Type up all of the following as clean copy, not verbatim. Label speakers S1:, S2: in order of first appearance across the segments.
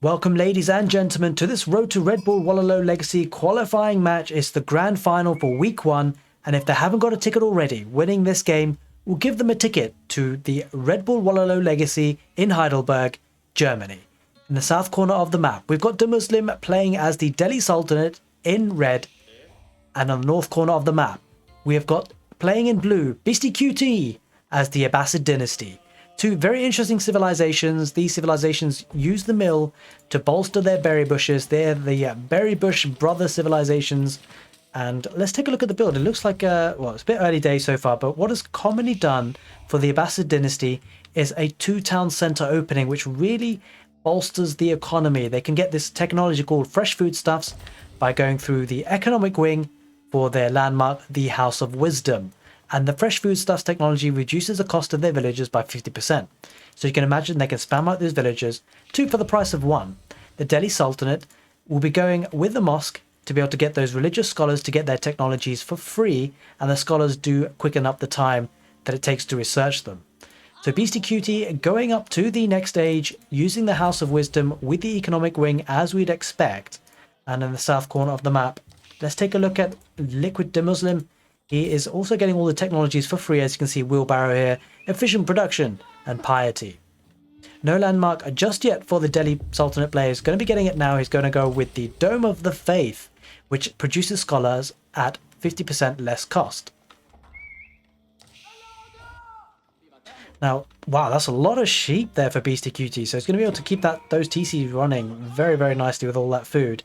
S1: Welcome ladies and gentlemen to this Road to Redbull Wololo Legacy qualifying match. It's the grand final for week 1, and if they haven't got a ticket already, winning this game will give them a ticket to the Redbull Wololo Legacy in Heidelberg, Germany. In the south corner of the map, we've got DEMUSLIM playing as the Delhi Sultanate in red, and on the north corner of the map, we have got playing in blue BEASTYQT as the Abbasid dynasty. Two very interesting civilizations. These civilizations use the mill to bolster their berry bushes. They're the berry bush brother civilizations. And let's take a look at the build. It looks like, well, it's a bit early days so far, but what is commonly done for the Abbasid dynasty is a 2-town center opening, which really bolsters the economy. They can get this technology called fresh foodstuffs by going through the economic wing for their landmark, the House of Wisdom. And the fresh foodstuffs technology reduces the cost of their villages by 50%. So you can imagine they can spam out those villagers, 2 for the price of 1. The Delhi Sultanate will be going with the mosque to be able to get those religious scholars to get their technologies for free, and the scholars do quicken up the time that it takes to research them. So BEASTYQT going up to the next stage, using the House of Wisdom with the economic wing as we'd expect. And in the south corner of the map, let's take a look at Liquid DEMUSLIM. He is also getting all the technologies for free, as you can see, wheelbarrow here, efficient production, and piety. No landmark just yet for the Delhi Sultanate player. He's going to be getting it now. He's going to go with the Dome of the Faith, which produces scholars at 50% less cost. Now, wow, that's a lot of sheep there for BEASTYQT, so it's going to be able to keep those TCs running very, very nicely with all that food.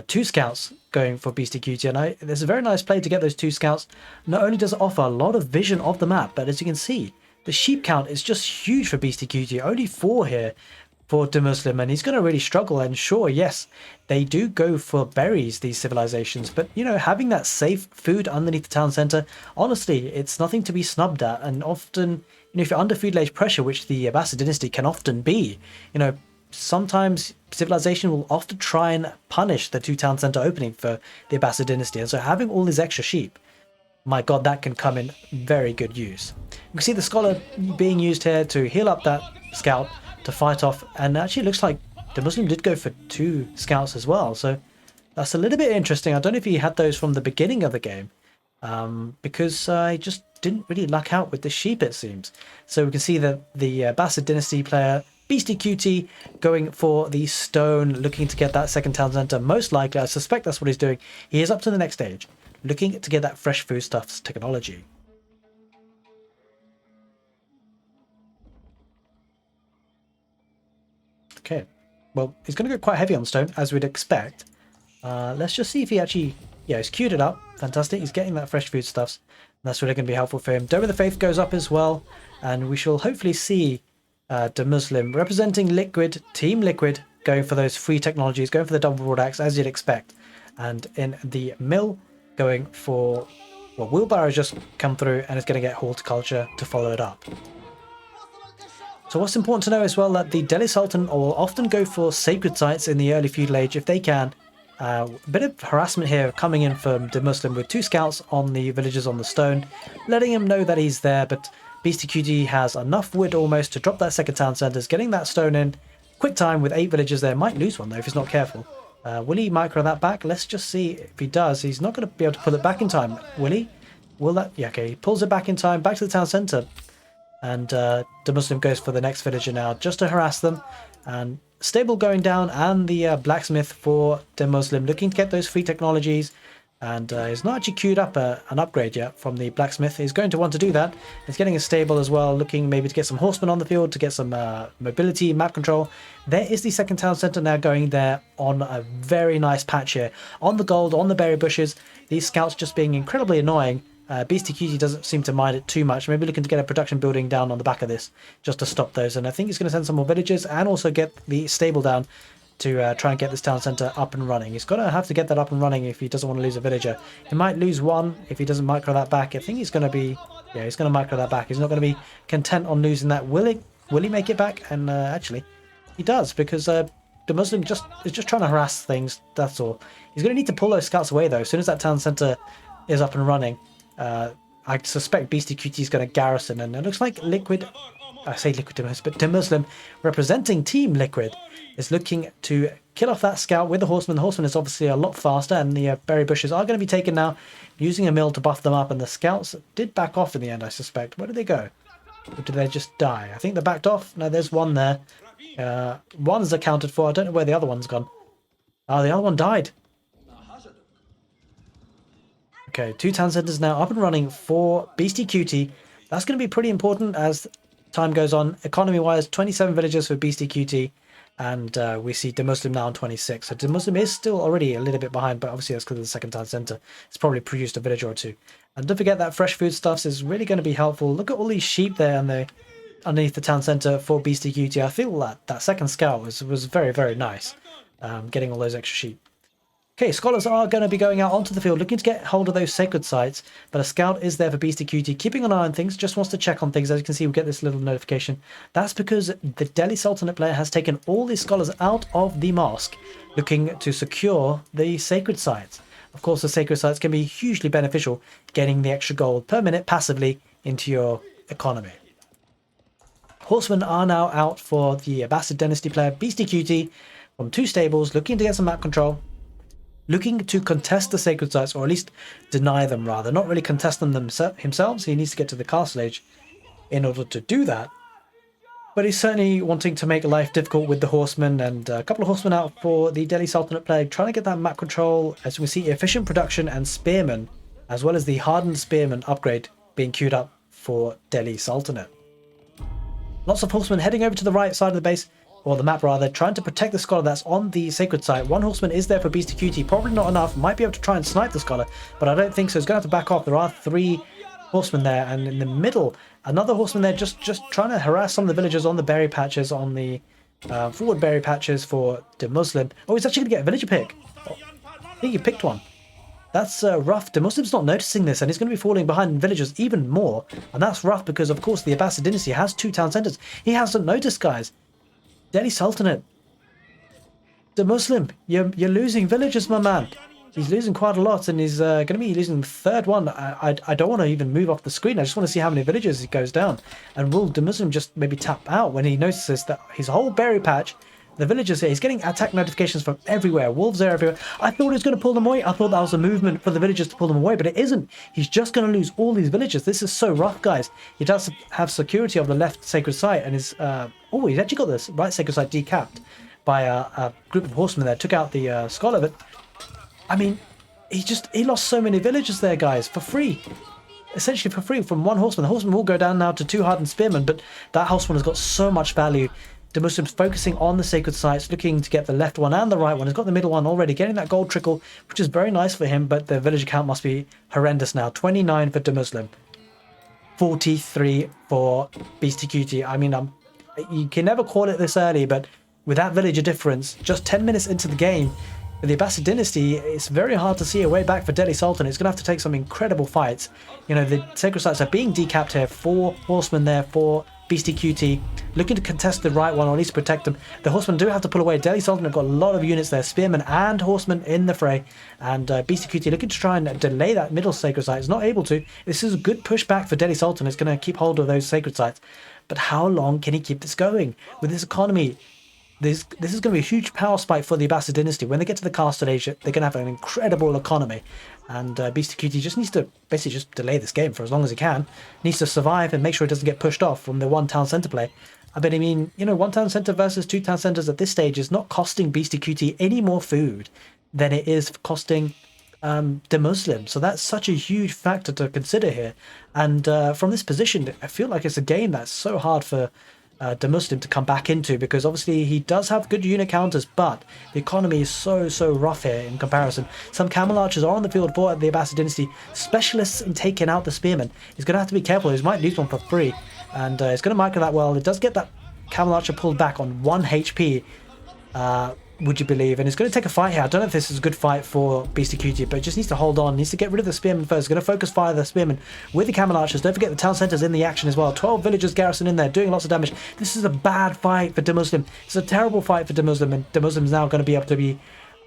S1: 2 scouts going for BEASTYQT, and there's a very nice play to get those 2 scouts. Not only does it offer a lot of vision of the map, but as you can see, the sheep count is just huge for BEASTYQT. Only 4 here for DEMUSLIM, and he's going to really struggle. And sure, yes, they do go for berries, these civilizations, but you know, having that safe food underneath the town center, honestly, it's nothing to be snubbed at. And often, you know, if you're under food age pressure, which the Abbasid dynasty can often be, you know, sometimes civilization will often try and punish the 2-town center opening for the Abbasid dynasty. And so having all these extra sheep, my god, that can come in very good use. You can see the scholar being used here to heal up that scout to fight off, and actually it looks like DEMUSLIM did go for 2 scouts as well, so that's a little bit interesting. I don't know if he had those from the beginning of the game, because I just didn't really luck out with the sheep, it seems. So we can see that the Abbasid dynasty player BEASTYQT going for the stone, looking to get that second town center. Most likely, I suspect that's what he's doing. He is up to the next stage, looking to get that fresh foodstuffs technology. Okay, well, he's going to go quite heavy on stone, as we'd expect. Let's just see if he actually, yeah, he's queued it up. Fantastic, he's getting that fresh foodstuffs. That's really going to be helpful for him. Dome of the Faith goes up as well, and we shall hopefully see DEMUSLIM representing Liquid, Team Liquid, going for those free technologies, going for the double broadaxe, as you'd expect. And in the mill, going for, well, wheelbarrow just come through, and it's going to get horticulture to follow it up. So what's important to know as well, that the Delhi Sultan will often go for sacred sites in the early feudal age if they can. A bit of harassment here coming in from DEMUSLIM with 2 scouts on the villagers on the stone, letting him know that he's there, but BEASTYQT has enough wood almost to drop that second town centers, getting that stone in. Quick time with 8 villagers there. Might lose one though if he's not careful. Will he micro that back? Let's just see if he does. He's not going to be able to pull it back in time, will he? Will that? Yeah, okay, he pulls it back in time, back to the town center. And DEMUSLIM goes for the next villager now, just to harass them. And stable going down, and the blacksmith for DEMUSLIM, looking to get those free technologies. And he's not actually queued up an upgrade yet from the blacksmith. He's going to want to do that. He's getting a stable as well, looking maybe to get some horsemen on the field, to get some mobility, map control. There is the second town center now going there on a very nice patch here. On the gold, on the berry bushes, these scouts just being incredibly annoying. BEASTYQT doesn't seem to mind it too much. Maybe looking to get a production building down on the back of this just to stop those. And I think he's going to send some more villagers and also get the stable down to try and get this town centre up and running. He's going to have to get that up and running if he doesn't want to lose a villager. He might lose one if he doesn't micro that back. I think he's going to be, yeah, he's going to micro that back. He's not going to be content on losing that. Will he make it back? And actually, he does, because DEMUSLIM is just trying to harass things. That's all. He's going to need to pull those scouts away though. As soon as that town centre is up and running, I suspect BEASTYQT is going to garrison, and it looks like Liquid I say Liquid Demus, but DEMUSLIM, representing Team Liquid, is looking to kill off that scout with the horseman. The horseman is obviously a lot faster, and the berry bushes are going to be taken now, using a mill to buff them up, and the scouts did back off in the end, I suspect. Where did they go? Or did they just die? I think they backed off. No, there's one there. One's accounted for. I don't know where the other one's gone. Oh, the other one died. Okay, 2 town centers now up and running for BEASTYQT. That's going to be pretty important as time goes on. Economy-wise, 27 villagers for BEASTYQT, and we see DEMUSLIM now on 26. So DEMUSLIM is still already a little bit behind, but obviously that's because of the second town center. It's probably produced a villager or two. And don't forget that fresh food stuffs is really going to be helpful. Look at all these sheep there and underneath the town center for BEASTYQT. I feel that second scout was very, very nice, getting all those extra sheep. Okay, scholars are going to be going out onto the field looking to get hold of those sacred sites, but a scout is there for BEASTYQT, keeping an eye on things, just wants to check on things. As you can see, we get this little notification. That's because the Delhi Sultanate player has taken all these scholars out of the mosque, looking to secure the sacred sites. Of course, the sacred sites can be hugely beneficial, getting the extra gold per minute passively into your economy. Horsemen are now out for the Abbasid Dynasty player, BEASTYQT, from 2 stables, looking to get some map control. Looking to contest the sacred sites, or at least deny them rather. Not really contest them himself, he needs to get to the castle age in order to do that. But he's certainly wanting to make life difficult with the horsemen, and a couple of horsemen out for the Delhi Sultanate player, trying to get that map control. As we see, efficient production and spearmen, as well as the hardened spearman upgrade being queued up for Delhi Sultanate. Lots of horsemen heading over to the right side of the base, or the map rather, trying to protect the scholar that's on the sacred site. 1 horseman is there for BEASTYQT, probably not enough, might be able to try and snipe the scholar, but I don't think so. He's going to have to back off. There are 3 horsemen there, and in the middle, another horseman there just trying to harass some of the villagers on the berry patches, on the forward berry patches for DEMUSLIM. Oh, he's actually going to get a villager pick. Oh, I think he picked one. That's rough. DEMUSLIM's not noticing this, and he's going to be falling behind villagers even more, and that's rough because, of course, the Abbasid Dynasty has 2 town centers. He hasn't noticed, guys. Delhi Sultanate, DEMUSLIM, you're losing villagers, my man. He's losing quite a lot, and he's going to be losing the 3rd one. I don't want to even move off the screen. I just want to see how many villagers he goes down. And will DEMUSLIM just maybe tap out when he notices that his whole berry patch, the villagers here, he's getting attack notifications from everywhere. Wolves are everywhere. I thought he was going to pull them away. I thought that was a movement for the villagers to pull them away, but it isn't. He's just going to lose all these villagers. This is so rough, guys. He does have security of the left sacred site, and is oh, he's actually got this right sacred site decapped by a group of horsemen there. Took out the scholar, but I mean, he lost so many villagers there, guys, for free. Essentially for free from 1 horseman. The horseman will go down now to 2 hardened spearmen, but that horseman has got so much value. DEMUSLIM's focusing on the sacred sites, looking to get the left one and the right one. He's got the middle one already, getting that gold trickle, which is very nice for him, but the villager count must be horrendous now. 29 for DEMUSLIM, 43 for BEASTYQT. I mean, you can never call it this early, but with that villager difference, just 10 minutes into the game, with the Abbasid Dynasty, it's very hard to see a way back for Delhi Sultan. It's going to have to take some incredible fights. You know, the sacred sites are being decapped here. 4 horsemen there for BEASTYQT, looking to contest the right one, or at least protect them. The horsemen do have to pull away. Delhi Sultan have got a lot of units there, spearmen and horsemen in the fray, and BEASTYQT looking to try and delay that middle sacred site. It's not able to. This is a good pushback for Delhi Sultan. It's going to keep hold of those sacred sites, but how long can he keep this going with this economy? This is going to be a huge power spike for the Abbasid Dynasty. When they get to the castle age, they're going to have an incredible economy. And BEASTYQT just needs to basically just delay this game for as long as he can. Needs to survive and make sure it doesn't get pushed off from the 1 town centre play. I mean, you know, 1 town centre versus 2 town centres at this stage is not costing BEASTYQT any more food than it is costing DEMUSLIM. So that's such a huge factor to consider here. And from this position, I feel like it's a game that's so hard for DEMUSLIM to come back into, because obviously he does have good unit counters, but the economy is so rough here in comparison. Some camel archers are on the field for the Abbasid Dynasty, specialists in taking out the spearmen. He's going to have to be careful. He might lose one for free, and he's going to micro that well. It does get that camel archer pulled back on 1 HP, would you believe? And it's going to take a fight here. I don't know if this is a good fight for BEASTYQT, but it just needs to hold on. It needs to get rid of the spearmen first. It's going to focus fire the spearmen with the camel archers. Don't forget the town centre's in the action as well. 12 villagers garrison in there, doing lots of damage. This is a bad fight for DEMUSLIM. It's a terrible fight for DEMUSLIM, and DEMUSLIM's now going to be able to be...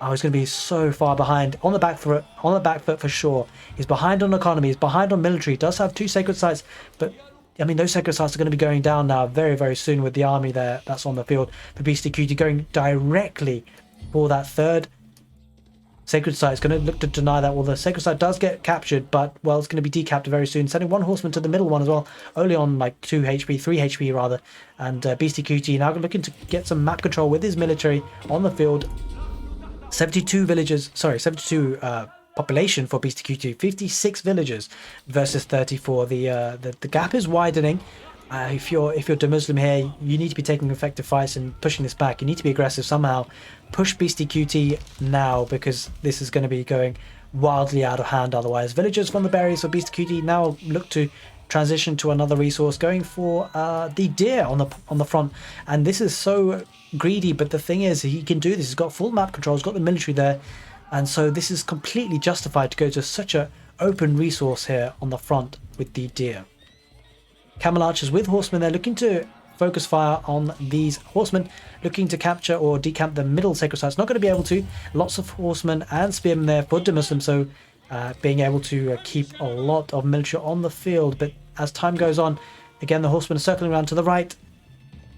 S1: Oh, he's going to be so far behind. On the back foot for sure. He's behind on economy. He's behind on military. He does have 2 sacred sites, but I mean, those sacred sites are going to be going down now very, very soon with the army there that's on the field for BeastyQT going directly for that third sacred site. It's going to look to deny that. Well, the sacred site does get captured, but, well, it's going to be decapped very soon. Sending one horseman to the middle one as well, only on like 2 HP, 3 HP rather. And BeastyQT now looking to get some map control with his military on the field. 72 villagers, sorry, 72 population for BeastyQT, 56 villagers versus 34. The gap is widening. If you're DEMUSLIM here, you need to be taking effective fights and pushing this back. You need to be aggressive somehow. Push BeastyQT now, because this is going to be going wildly out of hand otherwise. Villagers from the berries for BeastyQT now look to transition to another resource, going for the deer on the front. And this is so greedy, but the thing is, he can do this. He's got full map control, he's got the military there. And so this is completely justified to go to such a open resource here on the front with the deer. Camel archers with horsemen, they're looking to focus fire on these horsemen, looking to capture or decamp the middle sacred site. It's not going to be able to. Lots of horsemen and spearmen there for DEMUSLIM, so being able to keep a lot of military on the field. But as time goes on, again, the horsemen are circling around to the right,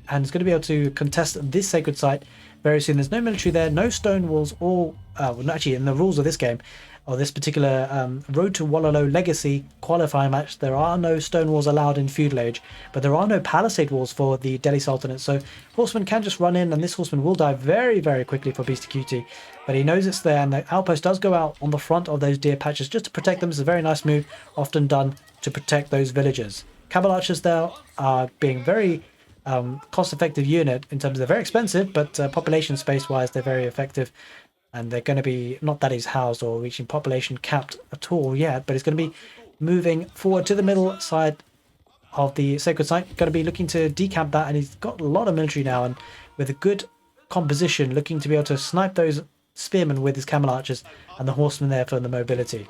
S1: and it's going to be able to contest this sacred site very soon. There's no military there, no stone walls, or well, actually, in the rules of this game, or this particular Road to Wololo Legacy qualifying match, there are no stone walls allowed in Feudal Age, but there are no palisade walls for the Delhi Sultanate, so horsemen can just run in, and this horseman will die very, very quickly for BeastyQT, but he knows it's there, and the outpost does go out on the front of those deer patches just to protect them. It's a very nice move, often done to protect those villagers. Cavalry archers there are being very cost-effective unit in terms of they're very expensive, but population space-wise they're very effective, and they're going to be, not that he's housed or reaching population capped at all yet, but he's going to be moving forward to the middle side of the sacred site, going to be looking to decamp that, and he's got a lot of military now, and with a good composition, looking to be able to snipe those spearmen with his camel archers and the horsemen there for the mobility.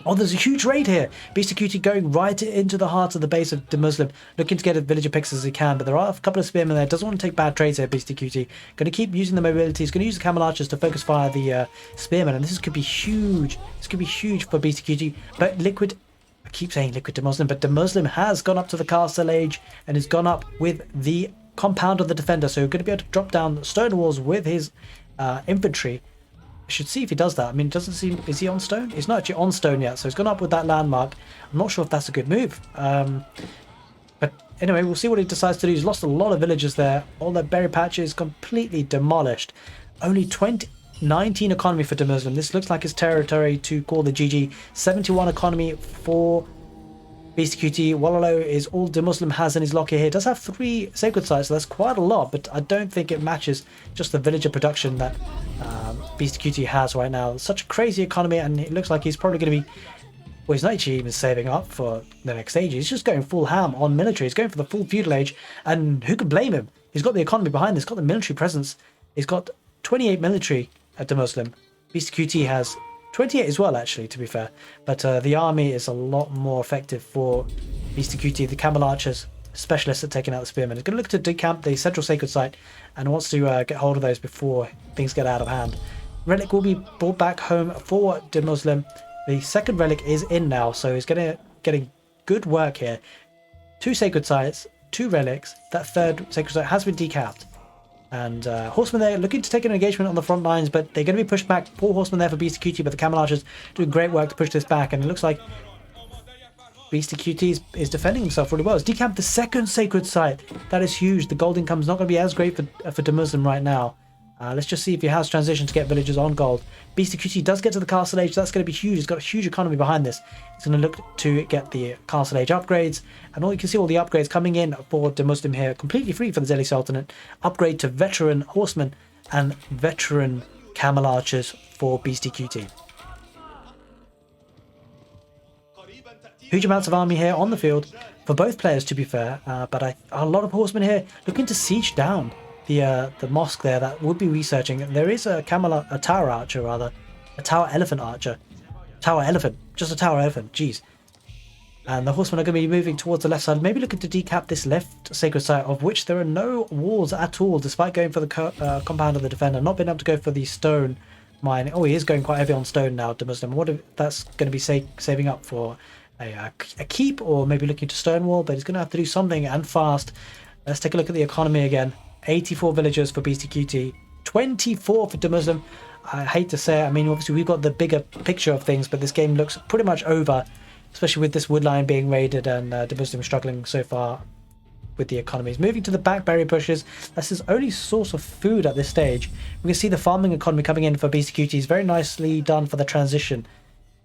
S1: Oh, there's a huge raid here. BeastyQT going right into the heart of the base of DEMUSLIM, looking to get as villager picks as he can, but there are a couple of spearmen there. Doesn't want to take bad trades here, BeastyQT. Going to keep using the mobility. He's going to use the camel archers to focus fire the spearmen, and this could be huge. This could be huge for BeastyQT, but Liquid, I keep saying Liquid DEMUSLIM, but DEMUSLIM has gone up to the castle age and has gone up with the compound of the defender, so we're going to be able to drop down stone walls with his infantry. I should see if he does that. I mean, it doesn't seem... Is he on stone? He's not actually on stone yet, so he's gone up with that landmark. I'm not sure if that's a good move. But anyway, we'll see what he decides to do. He's lost a lot of villagers there. All their berry patches completely demolished. Only 19 economy for DEMUSLIM. This looks like his territory to call the GG. 71 economy for BeastyQT. Wololo is all DEMUSLIM has in his locker here. It does have 3 sacred sites, so that's quite a lot, but I don't think it matches just the villager production that BeastyQT has right now. Such a crazy economy, and it looks like he's probably going to be... Well, he's not actually even saving up for the next age. He's just going full ham on military. He's going for the full feudal age, and who can blame him? He's got the economy behind this. He's got the military presence. He's got 28 military at DEMUSLIM. BeastyQT has 28 as well, actually, to be fair. But the army is a lot more effective for BeastyQT. The camel archers, specialists at taking out the spearmen. He's going to look to decamp the central sacred site and wants to get hold of those before things get out of hand. Relic will be brought back home for DEMUSLIM. The second relic is in now, so he's getting good work here. 2 sacred sites, 2 relics. That third sacred site has been decapped. And horsemen there looking to take an engagement on the front lines, but they're going to be pushed back. 4 horsemen there for BeastyQT, but the camel archers doing great work to push this back, and it looks like BeastyQT is defending himself really well. It's decamped the second sacred site. That is huge. The gold income's not going to be as great for DEMUSLIM right now. Let's just see if he has transition to get villagers on gold. BeastyQT does get to the castle age. That's going to be huge. He's got a huge economy behind this. He's going to look to get the castle age upgrades. And all you can see, all the upgrades coming in for DEMUSLIM here, completely free for the Delhi Sultanate. Upgrade to veteran horsemen and veteran camel archers for BeastyQT. Huge amounts of army here on the field for both players, to be fair. But a lot of horsemen here looking to siege down the mosque there that would be researching. There is a tower archer, rather. A tower elephant archer. Tower elephant. Just a tower elephant. Jeez. And the horsemen are going to be moving towards the left side, maybe looking to decap this left sacred site, of which there are no walls at all, despite going for the compound of the defender. Not being able to go for the stone mine. Oh, he is going quite heavy on stone now, DEMUSLIM. What if that's going to be saving up for a keep, or maybe looking to stonewall, but he's going to have to do something, and fast. Let's take a look at the economy again. 84 villagers for BeastyQT, 24 for DEMUSLIM. I hate to say it, I mean, obviously we've got the bigger picture of things, but this game looks pretty much over, especially with this wood line being raided and DEMUSLIM struggling so far with the economies. Moving to the back berry bushes, that's his only source of food at this stage. We can see the farming economy coming in for BeastyQT is very nicely done for the transition.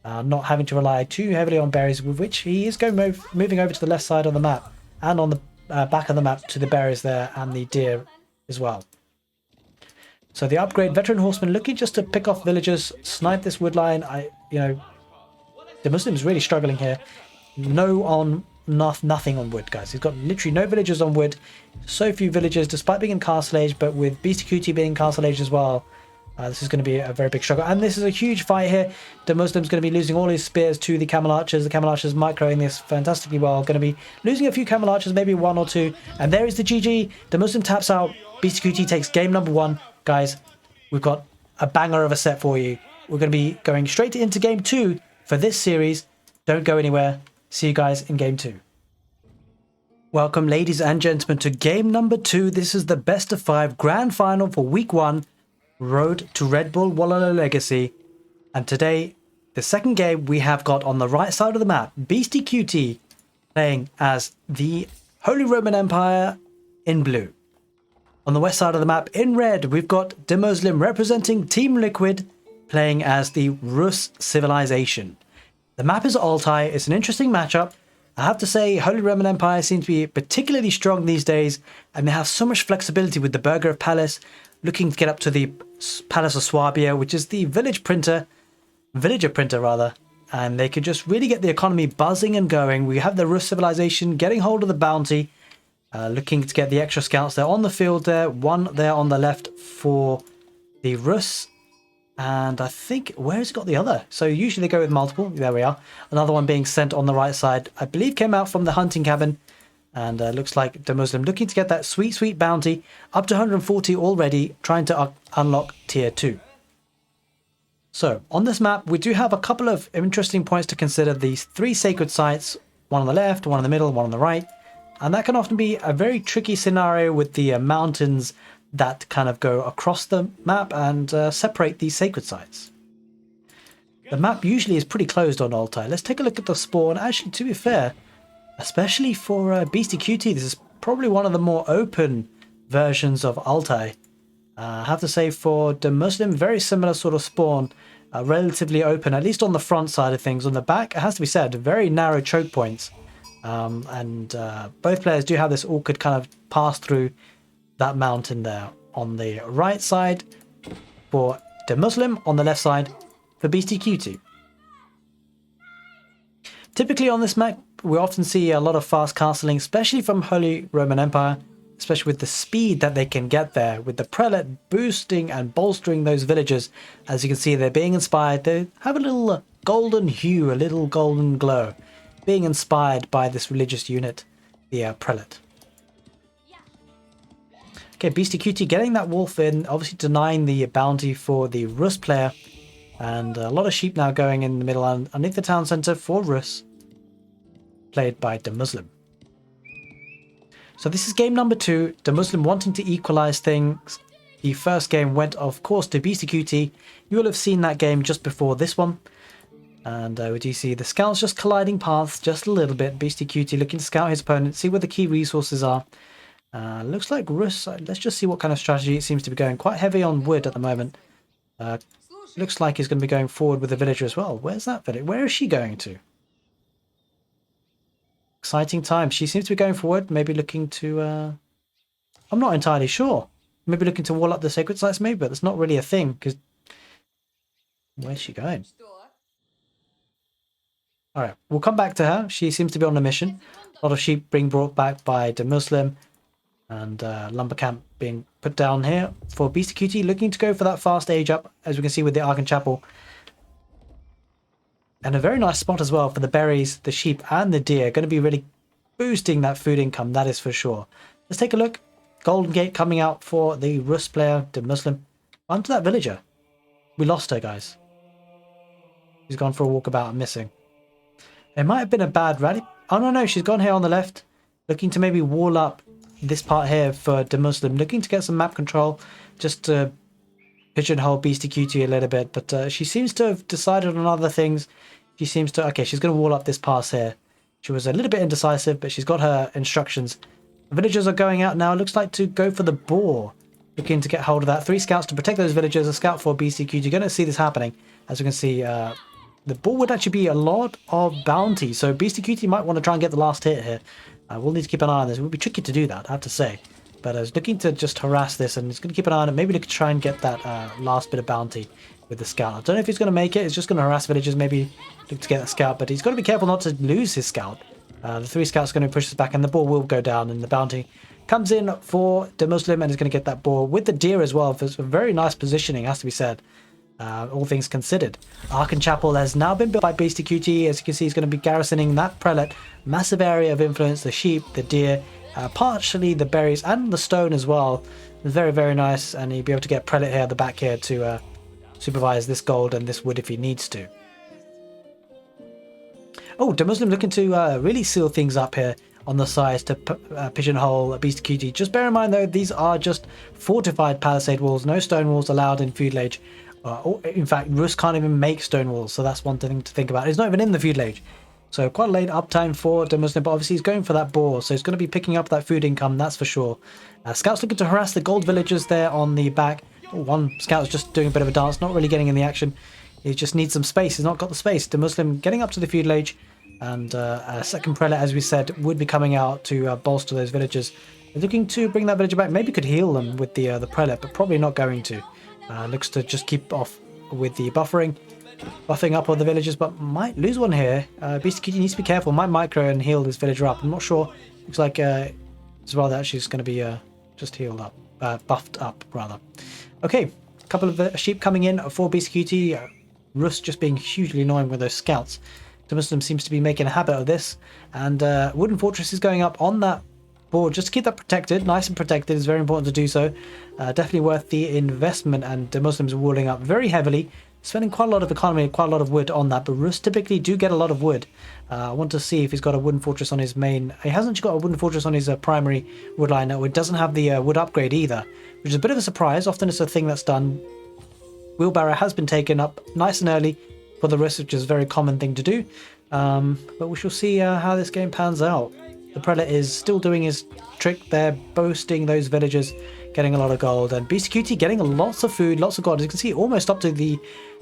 S1: Not having to rely too heavily on berries, with which he is moving over to the left side of the map, and on the back of the map to the berries there and the deer as well. So the upgrade veteran horseman looking just to pick off villagers, snipe this wood line. DEMUSLIM's really struggling here. Nothing on wood, guys. He's got literally no villagers on wood. So few villagers, despite being in castle age, but with BeastyQT being castle age as well. This is going to be a very big struggle, and this is a huge fight here. DEMUSLIM's going to be losing all his spears to the camel archers. The camel archers microing this fantastically well. Going to be losing a few camel archers, maybe one or two, and there is the GG. DEMUSLIM taps out. BeastyQT takes game number 1. Guys, we've got a banger of a set for you. We're going to be going straight into game 2 for this series. Don't go anywhere. See you guys in game 2. Welcome, ladies and gentlemen, to game number 2. This is the best of 5 grand final for week 1. Road to Redbull Wololo Legacy. And today, the second game, we have got on the right side of the map, BeastyQT playing as the Holy Roman Empire in blue. On the west side of the map, in red, we've got DEMUSLIM representing Team Liquid playing as the Rus civilization. The map is Altai. It's an interesting matchup. I have to say, Holy Roman Empire seems to be particularly strong these days, and they have so much flexibility with the Burger of Palace, looking to get up to the Palace of Swabia, which is the villager printer, and they could just really get the economy buzzing and going. We have the Rus civilization getting hold of the bounty, looking to get the extra scouts there on the field there, one there on the left for the Rus. And I think, where has it got the other? So usually they go with multiple. There we are. Another one being sent on the right side. I believe came out from the hunting cabin. And looks like DEMUSLIM looking to get that sweet, sweet bounty. Up to 140 already, trying to unlock tier 2. So, on this map, we do have a couple of interesting points to consider. These 3 sacred sites. One on the left, one in the middle, one on the right. And that can often be a very tricky scenario with the mountains that kind of go across the map and separate these sacred sites. The map usually is pretty closed on Altai. Let's take a look at the spawn. Actually, to be fair, especially for BeastyQT, this is probably one of the more open versions of Altai. I have to say for DEMUSLIM, very similar sort of spawn, relatively open, at least on the front side of things. On the back, it has to be said, very narrow choke points. Both players do have this awkward kind of pass through that mountain there. On the right side for DEMUSLIM, on the left side for BeastyQT. Typically on this map, we often see a lot of fast castling, especially from Holy Roman Empire, especially with the speed that they can get there, with the prelate boosting and bolstering those villagers. As you can see, they're being inspired. They have a little golden hue, a little golden glow, being inspired by this religious unit, the prelate. Okay, BeastyQT getting that wolf in, obviously denying the bounty for the Rus player. And a lot of sheep now going in the middle and underneath the town centre for Rus, played by DEMUSLIM. So this is game number 2, DEMUSLIM wanting to equalise things. The first game went, of course, to BeastyQT. You will have seen that game just before this one. And we do see the scouts just colliding paths just a little bit. BeastyQT looking to scout his opponent, see where the key resources are. Looks like Rus, let's just see what kind of strategy it seems to be going. Quite heavy on wood at the moment. Looks like he's going to be going forward with the villager as well. Where's that villager? Where is she going to? Exciting time. She seems to be going forward, maybe looking to... I'm not entirely sure. Maybe looking to wall up the sacred sites maybe, but that's not really a thing, because... Where's she going? Alright, we'll come back to her. She seems to be on a mission. A lot of sheep being brought back by DEMUSLIM. And lumber camp being put down here for BeastyQT, looking to go for that fast age up, as we can see with the Arkan Chapel. And a very nice spot as well for the berries, the sheep and the deer. Going to be really boosting that food income, that is for sure. Let's take a look. Golden Gate coming out for the Rus player, DEMUSLIM. Onto that villager. We lost her, guys. She's gone for a walkabout and missing. It might have been a bad rally. Oh, no, no, she's gone here on the left. Looking to maybe wall up this part here for DEMUSLIM. Looking to get some map control. Just to pigeonhole BeastyQT a little bit. But she seems to have decided on other things. She seems to... Okay, she's going to wall up this pass here. She was a little bit indecisive, but she's got her instructions. The villagers are going out now. It looks like to go for the boar. Looking to get hold of that. 3 scouts to protect those villagers. A scout for BeastyQT. You're going to see this happening. As you can see... the ball would actually be a lot of bounty, so BeastyQT might want to try and get the last hit here. We'll need to keep an eye on this. It would be tricky to do that, I have to say. But I was looking to just harass this, and he's going to keep an eye on it. Maybe look to try and get that last bit of bounty with the scout. I don't know if he's going to make it. He's just going to harass villagers, maybe look to get that scout. But he's got to be careful not to lose his scout. The 3 scouts are going to push this back, and the ball will go down, and the bounty comes in for DEMUSLIM, and is going to get that ball with the deer as well. It's a very nice positioning, has to be said. All things considered. Arkan Chapel has now been built by BeastyQT. As you can see, he's going to be garrisoning that prelate. Massive area of influence, the sheep, the deer, partially the berries and the stone as well. Very, very nice, and he'll be able to get prelate here at the back here to supervise this gold and this wood if he needs to. Oh, DEMUSLIM looking to really seal things up here on the sides to pigeonhole BeastyQT. Just bear in mind though, these are just fortified palisade walls, no stone walls allowed in feudalage. In fact, Rus can't even make stone walls, so that's one thing to think about. He's not even in the feudalage. So quite a late uptime for DEMUSLIM, but obviously he's going for that boar, so he's going to be picking up that food income, that's for sure. Scouts looking to harass the gold villagers there on the back. One scout's just doing a bit of a dance, not really getting in the action. He just needs some space, he's not got the space. DEMUSLIM getting up to the feudalage, and a second prelate, as we said, would be coming out to bolster those villagers. Looking to bring that villager back, maybe could heal them with the prelate, but probably not going to. Looks to just keep off with the buffing up on the villagers, but might lose one here. BeastyQT needs to be careful, might micro and heal this villager up. I'm not sure. Looks like it's rather actually just going to be just healed up, buffed up rather. Okay, a couple of sheep coming in for BeastyQT. Rus just being hugely annoying with those scouts. DEMUSLIM seems to be making a habit of this, and Wooden Fortress is going up on that board just to keep that protected, nice and protected. Is very important to do so. Definitely worth the investment, and DEMUSLIM's walling up very heavily, spending quite a lot of economy, quite a lot of wood on that. But Rus typically do get a lot of wood. I want to see if he's got a Wooden Fortress on his main. He hasn't got a Wooden Fortress on his primary wood line. No, it doesn't have the wood upgrade either, which is a bit of a surprise. Often it's a thing that's done. Wheelbarrow has been taken up nice and early for the Rus, which is a very common thing to do. But we shall see how this game pans out. The prelate is still doing his trick there, boasting those villagers, getting a lot of gold, and BeastyQT getting lots of food, lots of gold. As you can see, almost up to the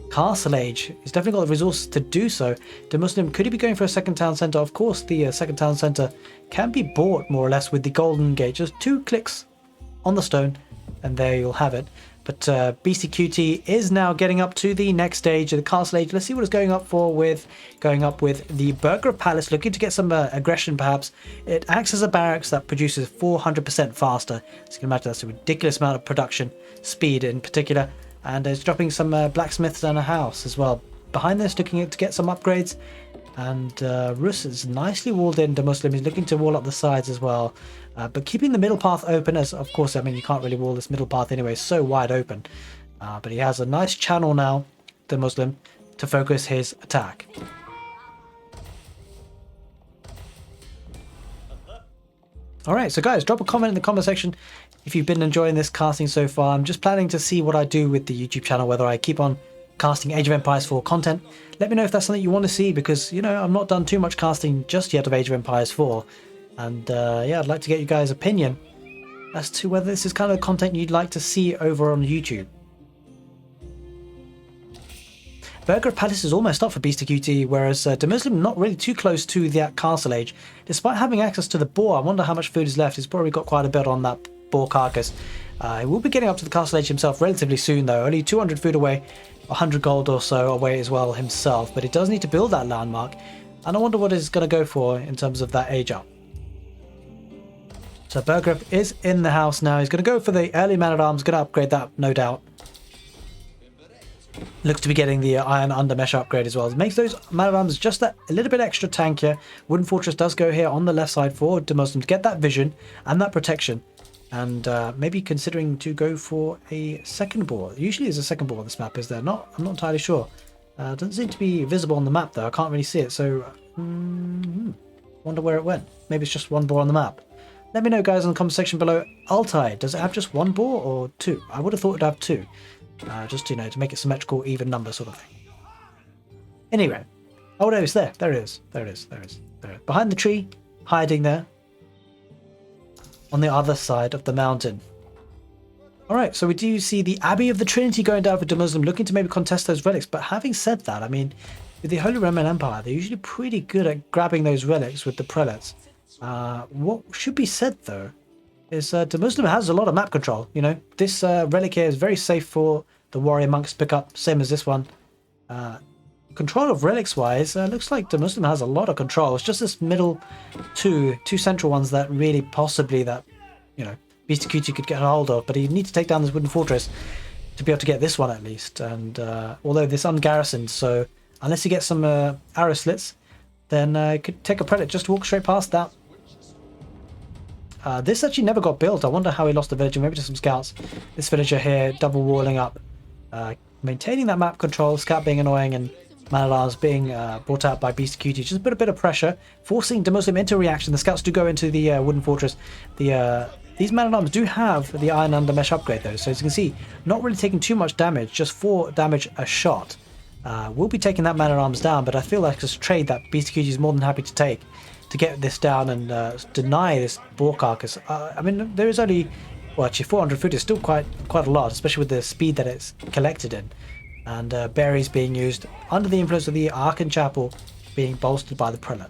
S1: castle age. He's definitely got the resources to do so. DEMUSLIM, could he be going for a second town centre? Of course, the second town centre can be bought more or less with the golden gate. Just 2 clicks on the stone, and there you'll have it. But BeastyQT is now getting up to the next stage of the castle age. Let's see what it's going up with the Burgher Palace, looking to get some aggression perhaps. It acts as a barracks that produces 400% faster. So you can imagine that's a ridiculous amount of production speed in particular. And it's dropping some blacksmiths and a house as well. Behind this, looking to get some upgrades. And Rus is nicely walled in. DEMUSLIM is looking to wall up the sides as well. But keeping the middle path open, as of course, I mean, you can't really wall this middle path anyway, it's so wide open. But he has a nice channel now, DEMUSLIM, to focus his attack. Alright, so guys, drop a comment in the comment section if you've been enjoying this casting so far. I'm just planning to see what I do with the YouTube channel, whether I keep on casting Age of Empires 4 content. Let me know if that's something you want to see, because, you know, I've not done too much casting just yet of Age of Empires 4. And yeah, I'd like to get you guys' opinion as to whether this is kind of content you'd like to see over on YouTube. Burgher Palace is almost up for BeastyQT, whereas DEMUSLIM not really too close to that castle age. Despite having access to the boar, I wonder how much food is left. He's probably got quite a bit on that boar carcass. He will be getting up to the castle age himself relatively soon though, only 200 food away, 100 gold or so away as well himself, but he does need to build that landmark, and I wonder what he's going to go for in terms of that age up. So Burgher is in the house now. He's going to go for the early man-at-arms, going to upgrade that, no doubt. Looks to be getting the iron undermesh upgrade as well. It makes those man-at-arms just that a little bit extra tankier. Wooden Fortress does go here on the left side for DEMUSLIM to get that vision and that protection. And maybe considering to go for a second boar. Usually there's a second boar on this map, is there not? I'm not entirely sure. Doesn't seem to be visible on the map though. I can't really see it, so wonder where it went. Maybe it's just one boar on the map. Let me know, guys, in the comment section below. Altai, does it have just one boar or two? I would have thought it'd have two. Just, you know, to make it symmetrical, even number sort of thing. Anyway. Oh, no, it's there. There it is. There it is. There it is. There it is. Behind the tree, hiding there. On the other side of the mountain. Alright, so we do see the Abbey of the Trinity going down for DEMUSLIM, looking to maybe contest those relics. But having said that, I mean, with the Holy Roman Empire, they're usually pretty good at grabbing those relics with the prelates. What should be said, though, is DEMUSLIM has a lot of map control. You know, this relic here is very safe for the warrior monks to pick up, same as this one. Control of relics-wise, looks like DEMUSLIM has a lot of control. It's just this middle two central ones that really possibly that, you know, BEASTYQT could get a hold of. But you need to take down this wooden fortress to be able to get this one at least. And although this ungarrisoned, so unless you get some arrow slits, then you could take a prelate, just walk straight past that. This actually never got built. I wonder how he lost the villager, maybe to some scouts. This villager here, double walling up, maintaining that map control, scout being annoying, and man-at-arms being brought out by BEASTYQT. Just put a bit of pressure, forcing DEMUSLIM into reaction. The scouts do go into the wooden fortress. These man-at-arms do have the iron under mesh upgrade though, so as you can see, not really taking too much damage, just 4 damage a shot. We'll be taking that man-at-arms down, but I feel like it's a trade that BEASTYQT is more than happy to take to get this down and deny this boar carcass. I mean, there is only, well, actually 400 foot is still quite a lot, especially with the speed that it's collected in. And berries being used under the influence of the Arkan Chapel being bolstered by the prelate.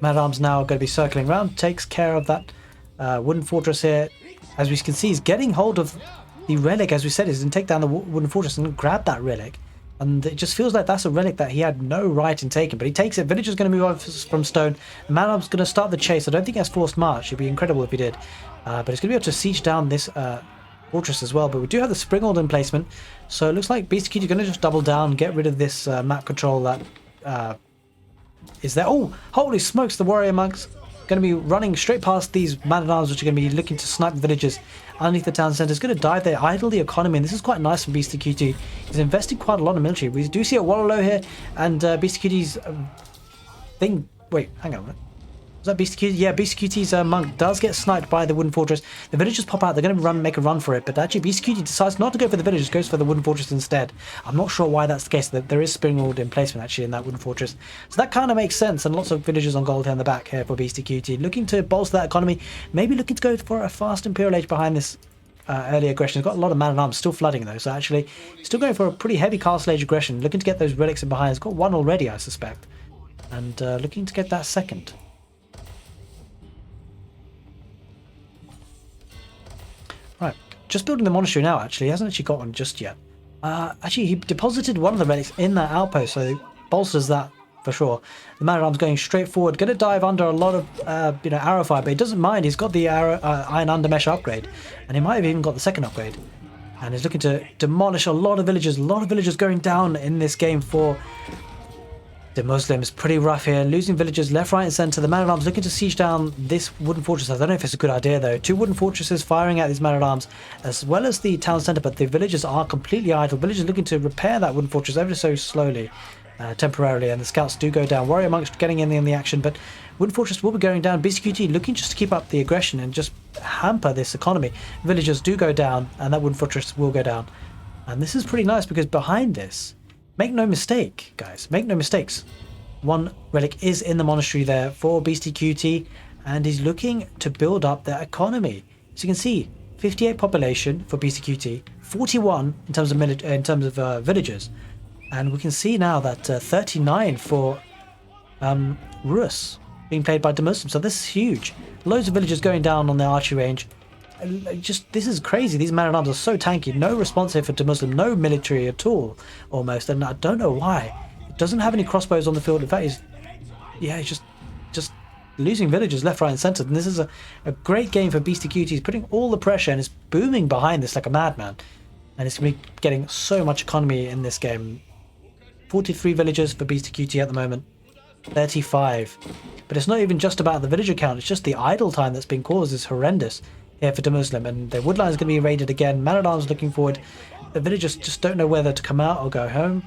S1: Man-at-arms now going to be circling around, takes care of that wooden fortress here. As we can see, he's getting hold of the relic, as we said, he's going to take down the wooden fortress and grab that relic. And it just feels like that's a relic that he had no right in taking, but he takes it. Villager's going to move on from stone. The man-at-arms going to start the chase. I don't think he has forced march. It'd be incredible if he did. But he's going to be able to siege down this fortress as well. But we do have the Springald in placement, so it looks like BEASTYQT is going to just double down, get rid of this map control that is there. Oh, holy smokes! The warrior monks going to be running straight past these man-at-arms, which are going to be looking to snipe the villagers underneath the town centre. Is going to dive there, idle the economy, and this is quite nice from BEASTYQT. He's invested quite a lot in military. We do see a Wololo here, and BEASTYQT's thing. Wait, hang on a minute. Was that BEASTYQT? Yeah, BEASTYQT's monk does get sniped by the wooden fortress. The villagers pop out. They're going to make a run for it, but actually BEASTYQT decides not to go for the villagers, goes for the wooden fortress instead. I'm not sure why that's the case. There is Springald in placement actually in that wooden fortress, so that kind of makes sense. And lots of villagers on gold here in the back here for BEASTYQT, looking to bolster that economy. Maybe looking to go for a fast Imperial Age behind this early aggression. He's got a lot of man-at-arms still flooding though, so actually still going for a pretty heavy Castle Age aggression, looking to get those relics in behind. He's got one already, I suspect, and looking to get that second. Right, just building the monastery now actually. He hasn't actually got one just yet. Actually, he deposited one of the relics in that outpost, so it bolsters that for sure. The man-at-arms going straight forward, going to dive under a lot of you know, arrow fire, but he doesn't mind. He's got the iron under mesh upgrade, and he might have even got the second upgrade. And he's looking to demolish a lot of villagers. A lot of villagers going down in this game for DEMUSLIM. Is pretty rough here, losing villagers left, right and centre. The man-at-arms looking to siege down this wooden fortress. I don't know if it's a good idea though. 2 wooden fortresses firing at these man-at-arms as well as the town centre, but the villagers are completely idle. Villagers looking to repair that wooden fortress ever so slowly, temporarily, and the scouts do go down. Warrior monks getting in the action, but wooden fortress will be going down. BEASTYQT looking just to keep up the aggression and just hamper this economy. Villagers do go down and that wooden fortress will go down. And this is pretty nice because behind this, make no mistake, guys, make no mistakes, one relic is in the monastery there for BEASTYQT, and he's looking to build up their economy. So you can see 58 population for BEASTYQT, 41 in terms of villagers, and we can see now that 39 for Rus being played by DEMUSLIM. So this is huge. Loads of villagers going down on the archery range. Just, this is crazy. These man-at-arms are so tanky. No response here for DEMUSLIM. No military at all, almost. And I don't know why. It doesn't have any crossbows on the field. In fact, he's just losing villagers left, right, and centre. And this is a great game for BEASTYQT. He's putting all the pressure and is booming behind this like a madman. And it's going to be getting so much economy in this game. 43 villagers for BEASTYQT at the moment. 35. But it's not even just about the villager count. It's just the idle time that's been caused is horrendous here for DEMUSLIM, and the woodline is going to be raided again. Man-at-arms looking forward, the villagers just don't know whether to come out or go home.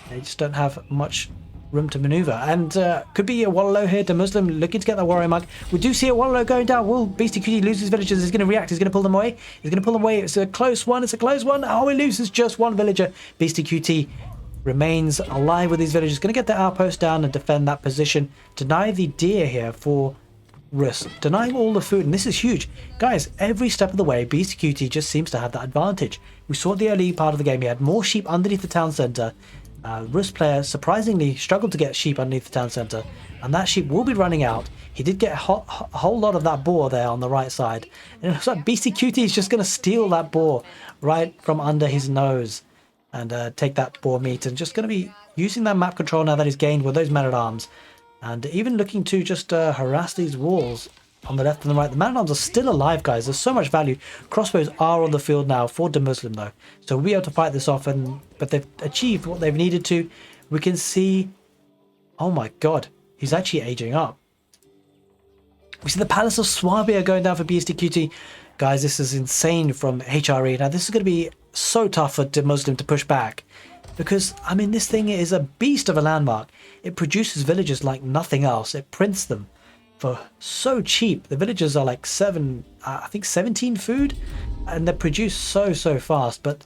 S1: They just don't have much room to maneuver. And could be a Wololo here. DEMUSLIM looking to get that warrior mug. We do see a Wololo going down. Will BeastyQT lose his villagers? He's going to react. He's going to pull them away. He's going to pull them away. It's a close one. It's a close one. Oh, he loses just one villager. BeastyQT remains alive with these villagers. Going to get the outpost down and defend that position. Deny the deer here for Rus. Denying all the food. And this is huge. Guys, every step of the way, BeastyQT just seems to have that advantage. We saw at the early part of the game. He had more sheep underneath the town centre. Rus player surprisingly struggled to get sheep underneath the town centre, and that sheep will be running out. He did get a whole lot of that boar there on the right side, and it looks like BeastyQT is just going to steal that boar right from under his nose and take that boar meat, and just going to be using that map control now that he's gained with those men-at-arms, and even looking to just harass these walls on the left and the right. The man-at-arms are still alive, guys. There's so much value. Crossbows are on the field now for DEMUSLIM, though. So we'll be able to fight this off, but they've achieved what they've needed to. We can see... Oh my god. He's actually aging up. We see the Palace of Swabia going down for BeastyQT. Guys, this is insane from HRE. Now, this is going to be so tough for DEMUSLIM to push back. Because, I mean, this thing is a beast of a landmark. It produces villagers like nothing else. It prints them for so cheap. The villagers are like I think 17 food, and they're produced so fast. But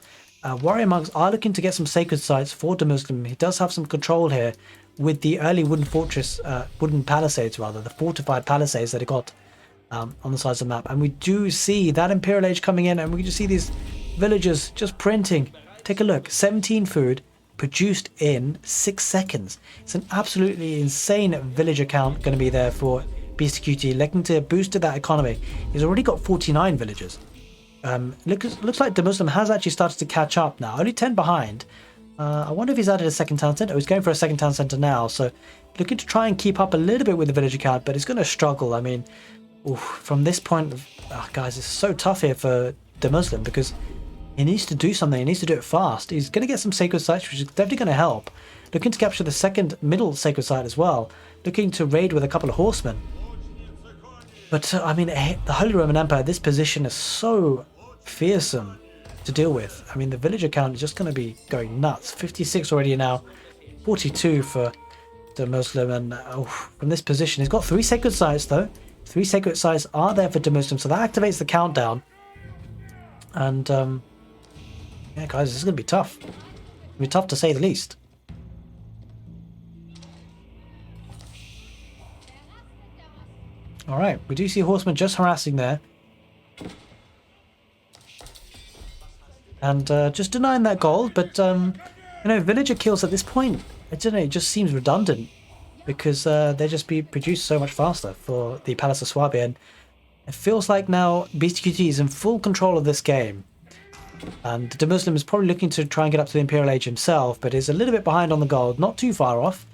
S1: warrior monks are looking to get some sacred sites for DEMUSLIM. He does have some control here with the early wooden palisades, rather, the fortified palisades that he got on the sides of the map. And we do see that Imperial Age coming in, and we just see these villagers just printing. Take a look, 17 food produced in 6 seconds. It's an absolutely insane villager count going to be there for BeastyQT, looking to boost that economy. He's already got 49 villagers. Looks like DEMUSLIM has actually started to catch up now. Only 10 behind. I wonder if he's added a second town centre. Oh, he's going for a second town centre now. So looking to try and keep up a little bit with the villager count, but he's going to struggle. I mean, from this point, guys, it's so tough here for DEMUSLIM because he needs to do something. He needs to do it fast. He's going to get some sacred sites, which is definitely going to help. Looking to capture the second middle sacred site as well. Looking to raid with a couple of horsemen. But, I mean, the Holy Roman Empire, this position is so fearsome to deal with. I mean, the villager count is just going to be going nuts. 56 already now. 42 for DEMUSLIM. And from this position, he's got 3 sacred sites, though. 3 sacred sites are there for DEMUSLIM, so that activates the countdown. And, yeah, guys, this is going to be tough. It's going to be tough to say the least. Alright, we do see horsemen just harassing there. And just denying that gold, but, you know, villager kills at this point, I don't know, it just seems redundant. Because they just be produced so much faster for the Palace of Swabia. And it feels like now BeastyQT is in full control of this game. And DEMUSLIM is probably looking to try and get up to the Imperial Age himself, but is a little bit behind on the gold, not too far off.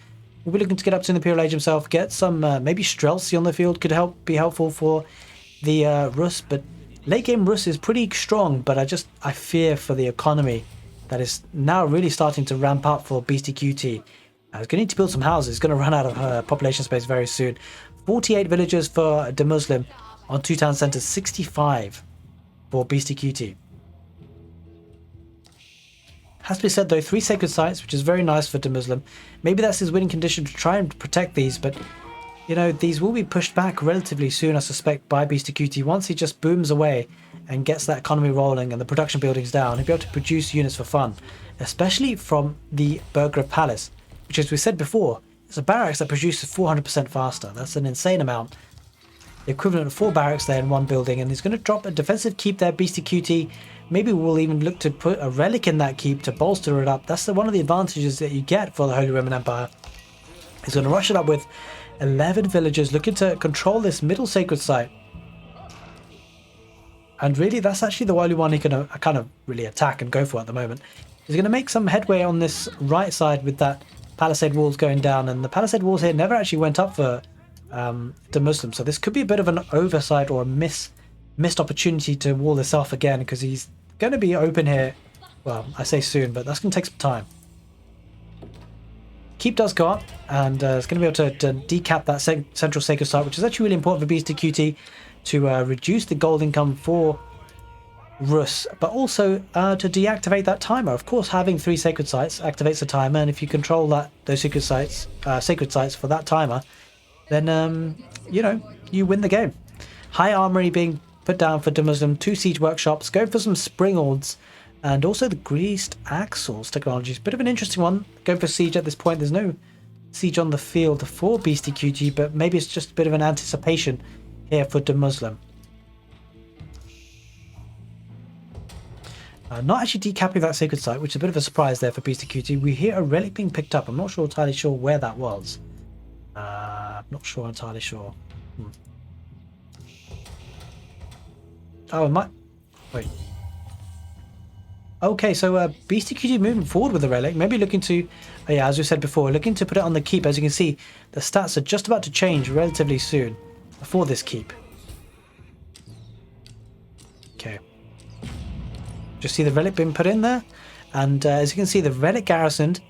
S1: We'll be looking to get up to the Imperial Age himself, get some maybe Streltsy on the field could be helpful for the Rus, but late game Rus is pretty strong, but I fear for the economy that is now really starting to ramp up for BeastyQT. He's going to need to build some houses. He's going to run out of population space very soon. 48 villagers for DEMUSLIM on 2 town centres, 65 for BeastyQT. Has to be said though, 3 sacred sites, which is very nice for DEMUSLIM. Maybe that's his winning condition to try and protect these, but you know, these will be pushed back relatively soon, I suspect, by BeastyQT. Once he just booms away and gets that economy rolling and the production buildings down, he'll be able to produce units for fun, especially from the Burgrave Palace, which, as we said before, is a barracks that produces 400% faster. That's an insane amount. The equivalent of 4 barracks there in one building, and he's going to drop a defensive keep there, BeastyQT. Maybe we'll even look to put a relic in that keep to bolster it up. That's one of the advantages that you get for the Holy Roman Empire. He's going to rush it up with 11 villagers looking to control this middle sacred site. And really, that's actually the only one he can kind of really attack and go for at the moment. He's going to make some headway on this right side with that palisade walls going down. And the palisade walls here never actually went up for DEMUSLIM. So this could be a bit of an oversight or a missed opportunity to wall this off again, because he's going to be open here. Well, I say soon, but that's going to take some time. Keep does go up, and it's going to be able to decap that central sacred site, which is actually really important for BeastyQT to reduce the gold income for Rus, but also to deactivate that timer. Of course, having 3 sacred sites activates the timer, and if you control those sacred sites for that timer, then you know, you win the game. High armory being put down for DEMUSLIM, 2 siege workshops, going for some springords, and also the greased axles technology is a bit of an interesting one. Going for siege at this point. There's no siege on the field for BEASTYQT, but maybe it's just a bit of an anticipation here for DEMUSLIM. Not actually decapping that sacred site, which is a bit of a surprise there for BEASTYQT. We hear a relic being picked up. I'm not entirely sure where that was. Not sure entirely sure. Oh, it might... Wait. Okay, so BEASTYQT moving forward with the relic. Maybe looking to... yeah, as we said before, looking to put it on the keep. As you can see, the stats are just about to change relatively soon for this keep. Okay. Just see the relic being put in there. And as you can see, the relic garrisoned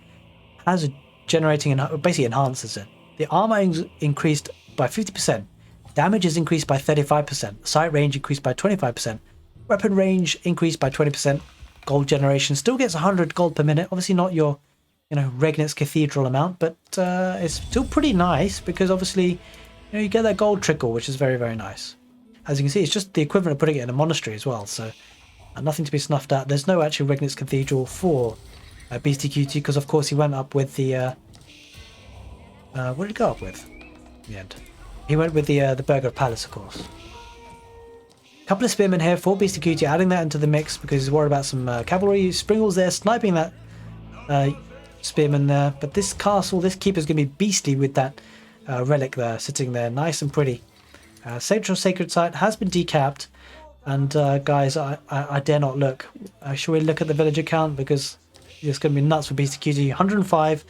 S1: has generating... basically enhances it. The armor increased by 50%. Damage is increased by 35%. Sight range increased by 25%. Weapon range increased by 20%. Gold generation still gets 100 gold per minute. Obviously not your, you know, Regnitz Cathedral amount, but it's still pretty nice because obviously, you know, you get that gold trickle, which is very, very nice. As you can see, it's just the equivalent of putting it in a monastery as well, so nothing to be snuffed at. There's no actual Regnitz Cathedral for BEASTYQT because, of course, he went up with the... what did he go up with in the end? He went with the Burger Palace, of course. Couple of spearmen here for BEASTYQT, adding that into the mix because he's worried about some cavalry. Springles there, sniping that spearman there. But this castle, this keep is going to be beastly with that relic there, sitting there, nice and pretty. Central Sacred Site has been decapped. And guys, I dare not look. Should we look at the villager count? Because it's going to be nuts for BEASTYQT. 105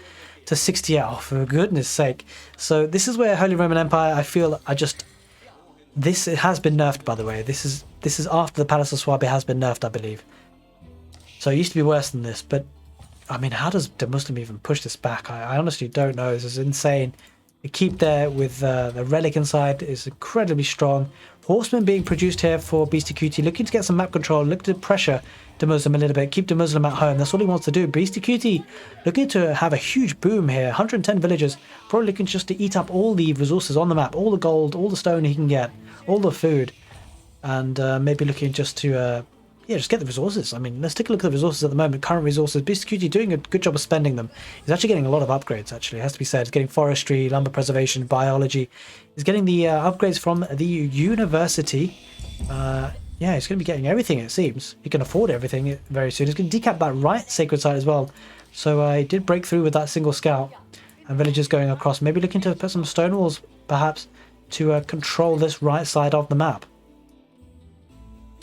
S1: to 68. Oh, for goodness sake. So this is where Holy Roman Empire, I feel, this has been nerfed, by the way. This is after the Palace of Swabi has been nerfed, I believe. So it used to be worse than this, but I mean, how does DEMUSLIM even push this back? I honestly don't know. This is insane. The keep there with the relic inside is incredibly strong. Horsemen being produced here for BEASTYQT, looking to get some map control, looking to pressure DEMUSLIM a little bit, keep DEMUSLIM at home. That's all he wants to do. BEASTYQT looking to have a huge boom here. 110 villagers, probably looking just to eat up all the resources on the map, all the gold, all the stone he can get, all the food, and maybe looking just to just get the resources. I mean, let's take a look at the resources at the moment. Current resources, BEASTYQT doing a good job of spending them. He's actually getting a lot of upgrades, actually, it has to be said. He's getting forestry, lumber preservation, biology. He's getting the upgrades from the university. Yeah, he's going to be getting everything, it seems. He can afford everything very soon. He's going to decap that right sacred site as well. So he did break through with that single scout. And villagers going across, maybe looking to put some stone walls, perhaps, to control this right side of the map.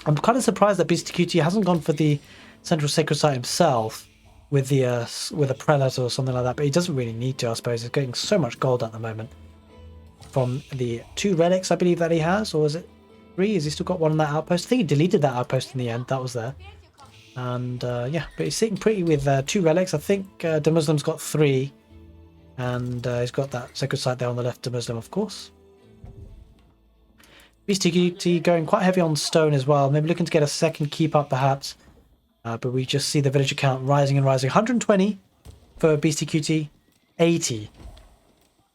S1: I'm kind of surprised that BEASTYQT hasn't gone for the central sacred site himself with a prelate or something like that, but he doesn't really need to, I suppose. He's getting so much gold at the moment from the 2 relics, I believe, that he has, or is it 3? Has he still got one on that outpost? I think he deleted that outpost in the end. That was there, and yeah, but he's sitting pretty with 2 relics. I think DEMUSLIM's got 3, and he's got that sacred site there on the left. DEMUSLIM, of course. BEASTYQT going quite heavy on stone as well, maybe looking to get a second keep up perhaps, but we just see the villager count rising and rising. 120 for BEASTYQT, 80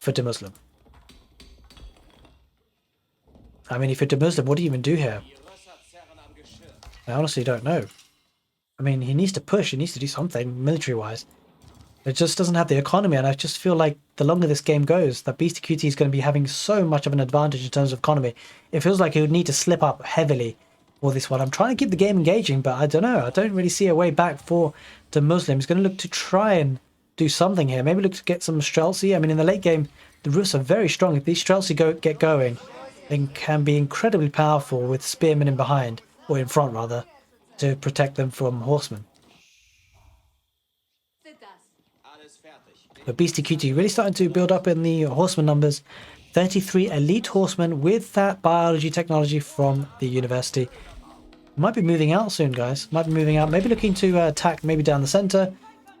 S1: for DEMUSLIM. I mean, if you're DEMUSLIM, what do you even do here? I honestly don't know. I mean, he needs to push, he needs to do something military-wise. It just doesn't have the economy, and I just feel like the longer this game goes, that BEASTYQT is going to be having so much of an advantage in terms of economy. It feels like he would need to slip up heavily for this one. I'm trying to keep the game engaging, but I don't know. I don't really see a way back for DEMUSLIM. He's going to look to try and do something here. Maybe look to get some Streltsy. I mean, in the late game, the Rus are very strong. If these Streltsy get going, they can be incredibly powerful with spearmen in behind, or in front rather, to protect them from horsemen. But BEASTYQT really starting to build up in the horseman numbers. 33 elite horsemen with that biology technology from the university. Might be moving out soon, guys. Might be moving out. Maybe looking to attack maybe down the center,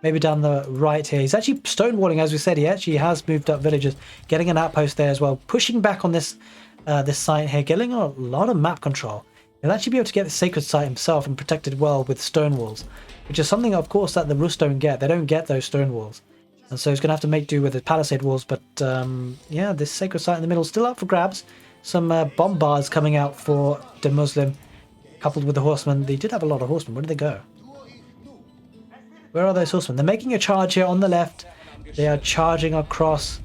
S1: maybe down the right here. He's actually stonewalling, as we said. He actually has moved up villages, getting an outpost there as well, pushing back on this this site here, getting a lot of map control. He'll actually be able to get the sacred site himself and protect it well with stone walls, which is something, of course, that the Rus don't get. They don't get those stone walls. And so he's going to have to make do with the palisade walls. But yeah, this sacred site in the middle is still up for grabs. Some bombards coming out for DEMUSLIM, coupled with the horsemen. They did have a lot of horsemen. Where did they go? Where are those horsemen? They're making a charge here on the left. They are charging across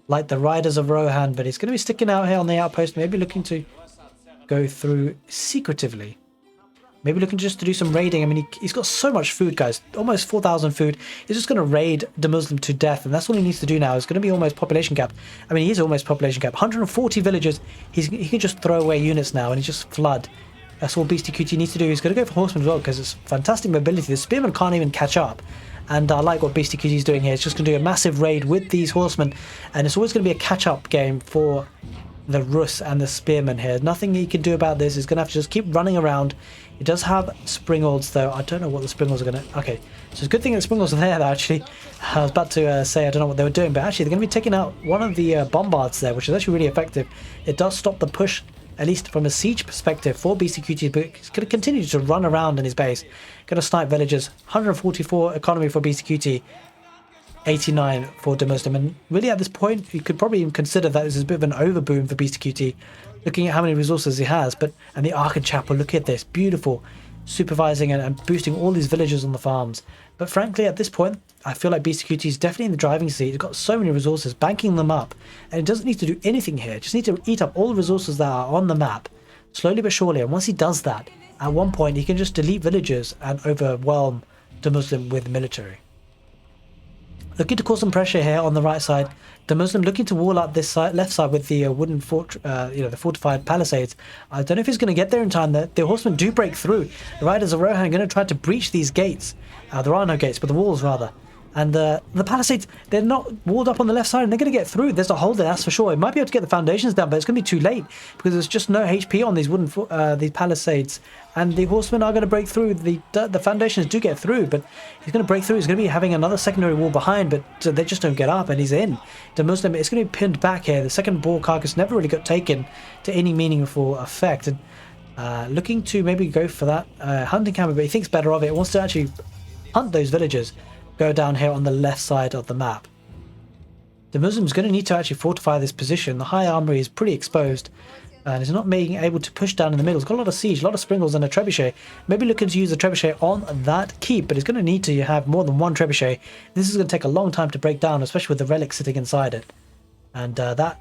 S1: like the riders of Rohan, but he's going to be sticking out here on the outpost, maybe looking to go through secretively. Maybe looking just to do some raiding. I mean, he's got so much food, guys. Almost 4,000 food. He's just going to raid DEMUSLIM to death, and that's all he needs to do now. It's going to be almost population capped. I mean, he is almost population capped. 140 villages. He can just throw away units now, and he just flood. That's all BeastyQT needs to do. He's going to go for horsemen as well, because it's fantastic mobility. The spearmen can't even catch up. And I like what BeastyQT is doing here. It's just going to do a massive raid with these horsemen, and it's always going to be a catch-up game for the Rus and the spearmen here. Nothing he can do about this. He's going to have to just keep running around. He does have springolds, though. I don't know what the springolds are going to... Okay, so it's a good thing that springolds are there, though, actually. I was about to say I don't know what they were doing, but actually they're going to be taking out one of the bombards there, which is actually really effective. It does stop the push, at least from a siege perspective, for BeastyQT, but he's going to continue to run around in his base. Going to snipe villagers. 144 economy for BeastyQT. 89 for DEMUSLIM, and really at this point you could probably even consider that this is a bit of an overboom for BeastyQT, looking at how many resources he has. And the Archon Chapel, look at this, beautiful, supervising and boosting all these villagers on the farms. But frankly, at this point I feel like BeastyQT is definitely in the driving seat. He's got so many resources, banking them up, and he doesn't need to do anything here. Just need to eat up all the resources that are on the map, slowly but surely. And once he does that, at one point he can just delete villagers and overwhelm DEMUSLIM with military. Looking to cause some pressure here on the right side. DEMUSLIM looking to wall up this side, left side with the wooden the fortified palisades. I don't know if he's going to get there in time. The horsemen do break through. The riders of Rohan are going to try to breach these gates. There are no gates, but the walls rather. And the palisades, they're not walled up on the left side, and they're going to get through. There's a hole there, that's for sure. It might be able to get the foundations down, but it's going to be too late because there's just no HP on these wooden these palisades. And the horsemen are going to break through. The foundations do get through, but he's going to break through. He's going to be having another secondary wall behind, but they just don't get up, and he's in. DEMUSLIM, it's going to be pinned back here. The second ball carcass never really got taken to any meaningful effect. And looking to maybe go for that hunting camera, but he thinks better of it. He wants to actually hunt those villagers. Go down here on the left side of the map. DEMUSLIM's going to need to actually fortify this position. The high armory is pretty exposed, and he's not being able to push down in the middle. He's got a lot of siege, a lot of springles and a trebuchet. Maybe looking to use a trebuchet on that keep, but he's going to need to have more than one trebuchet. This is going to take a long time to break down, especially with the relic sitting inside it. And that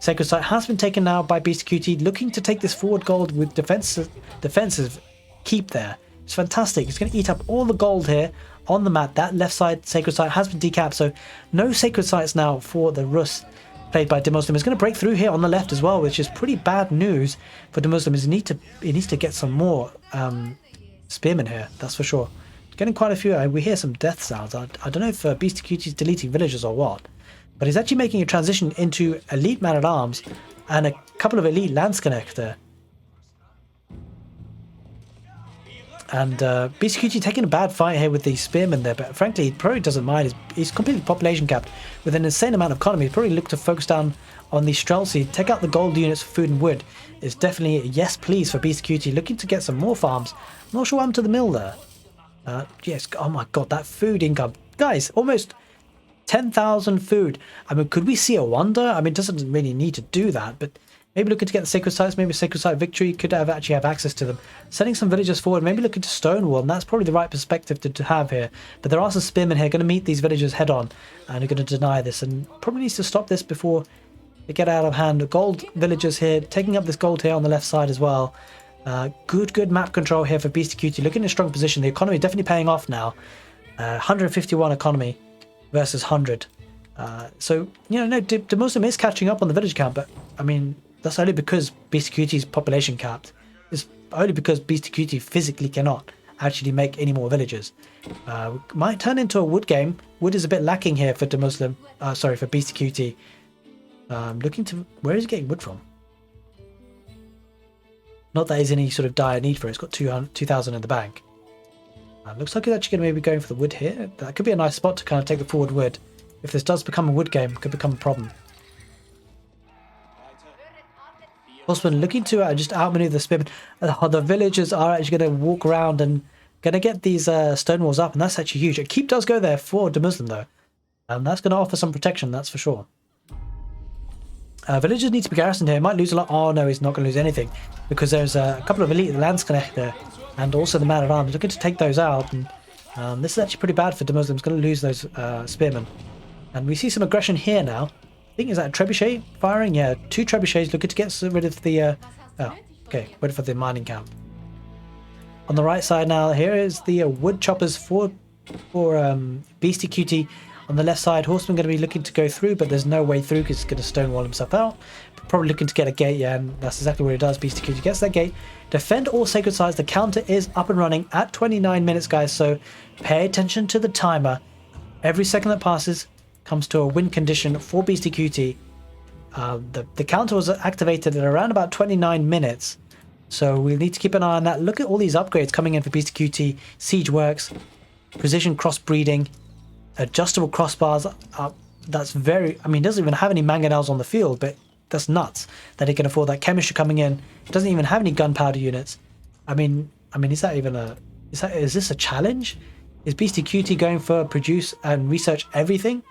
S1: sacred site has been taken now by BeastyQT, looking to take this forward gold with defensive keep there. It's fantastic. It's going to eat up all the gold here on the map. That left side sacred site has been decapped, so no sacred sites now for the Rus played by DEMUSLIM. Is going to break through here on the left as well, which is pretty bad news for DEMUSLIM. He needs to get some more spearmen here, that's for sure. Getting quite a few. We hear some death sounds. I don't know if BeastyQT is deleting villagers or what, but he's actually making a transition into elite man-at-arms and a couple of elite lance connector. And BeastyQT taking a bad fight here with the spearmen there, but frankly he probably doesn't mind. He's completely population capped with an insane amount of economy. He'd probably look to focus down on the Streltsy, take out the gold units for food and wood. It's definitely a yes please for BeastyQT, looking to get some more farms. I'm not sure what happened to the mill there. Yes, oh my god, that food income. Guys, almost 10,000 food. I mean, could we see a wonder? I mean, it doesn't really need to do that, but maybe looking to get the sacred sites, maybe a sacred site victory, could actually have access to them. Sending some villagers forward, maybe looking to Stonewall, and that's probably the right perspective to have here. But there are some spearmen here, going to meet these villagers head on, and are going to deny this, and probably needs to stop this before they get out of hand. The gold villagers here, taking up this gold here on the left side as well. Good map control here for BeastyQT, looking in a strong position. The economy definitely paying off now. 151 economy versus 100. So, you know, no, DEMUSLIM is catching up on the village count, but, I mean, that's only because BeastyQT's population capped. It's only because BeastyQT physically cannot actually make any more villagers. Might turn into a wood game. Wood is a bit lacking here for DEMUSLIM. Sorry, for BeastyQT. Looking to... Where is he getting wood from? Not that he's in any sort of dire need for it. It's got 2,000 in the bank. Looks like he's actually going to maybe going for the wood here. That could be a nice spot to kind of take the forward wood. If this does become a wood game, it could become a problem. Horsemen looking to just outmaneuver the spearmen. The villagers are actually going to walk around and going to get these stone walls up, and that's actually huge. A keep does go there for DEMUSLIM though, and that's going to offer some protection, that's for sure. Villagers need to be garrisoned here. Might lose a lot. Oh no, he's not going to lose anything because there's a couple of elite Landsknecht there, and also the man-at-arms looking to take those out. And this is actually pretty bad for DEMUSLIM. It's going to lose those spearmen, and we see some aggression here now. I think, is that a trebuchet firing? Yeah, 2 trebuchets looking to get rid of the... oh, okay, wait for the mining camp. On the right side now, here is the wood choppers for BEASTYQT. On the left side, Horseman going to be looking to go through, but there's no way through because he's going to stonewall himself out. Probably looking to get a gate, yeah, and that's exactly what he does. BEASTYQT gets that gate. Defend all sacred sites. The counter is up and running at 29 minutes, guys, so pay attention to the timer. Every second that passes comes to a win condition for BEASTYQT. The counter was activated at around about 29 minutes, so we need to keep an eye on that. Look at all these upgrades coming in for BEASTYQT. Siege works, precision crossbreeding, adjustable crossbars. That's very... I mean, he doesn't even have any mangonels on the field, but that's nuts that he can afford that. Chemistry coming in. He doesn't even have any gunpowder units. I mean, is that even a... Is this a challenge? Is BEASTYQT going for produce and research everything?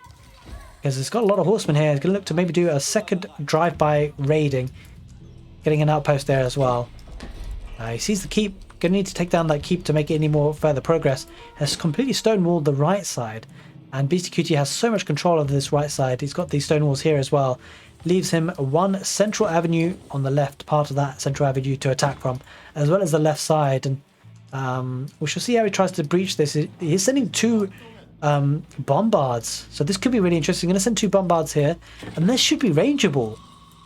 S1: Because it's got a lot of horsemen here. It's going to look to maybe do a second drive-by raiding. Getting an outpost there as well. He sees the keep. Going to need to take down that keep to make any more further progress. Has completely stonewalled the right side. And BEASTYQT has so much control over this right side. He's got these stone walls here as well. Leaves him one central avenue on the left, part of that central avenue to attack from, as well as the left side. And we shall see how he tries to breach this. He's sending 2 bombards, so this could be really interesting. I'm going to send 2 bombards here, and this should be rangeable,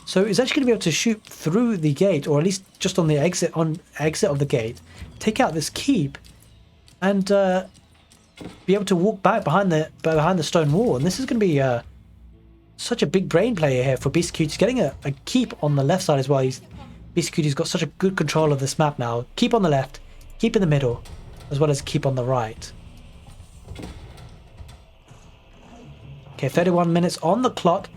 S1: so he's actually going to be able to shoot through the gate, or at least just on the exit of the gate, take out this keep, and be able to walk back behind the stone wall. And this is going to be such a big brain player here for BEASTYQT. He's getting a keep on the left side as well. BEASTYQT's got such a good control of this map now. Keep on the left, keep in the middle, as well as keep on the right. Okay, 31 minutes on the clock.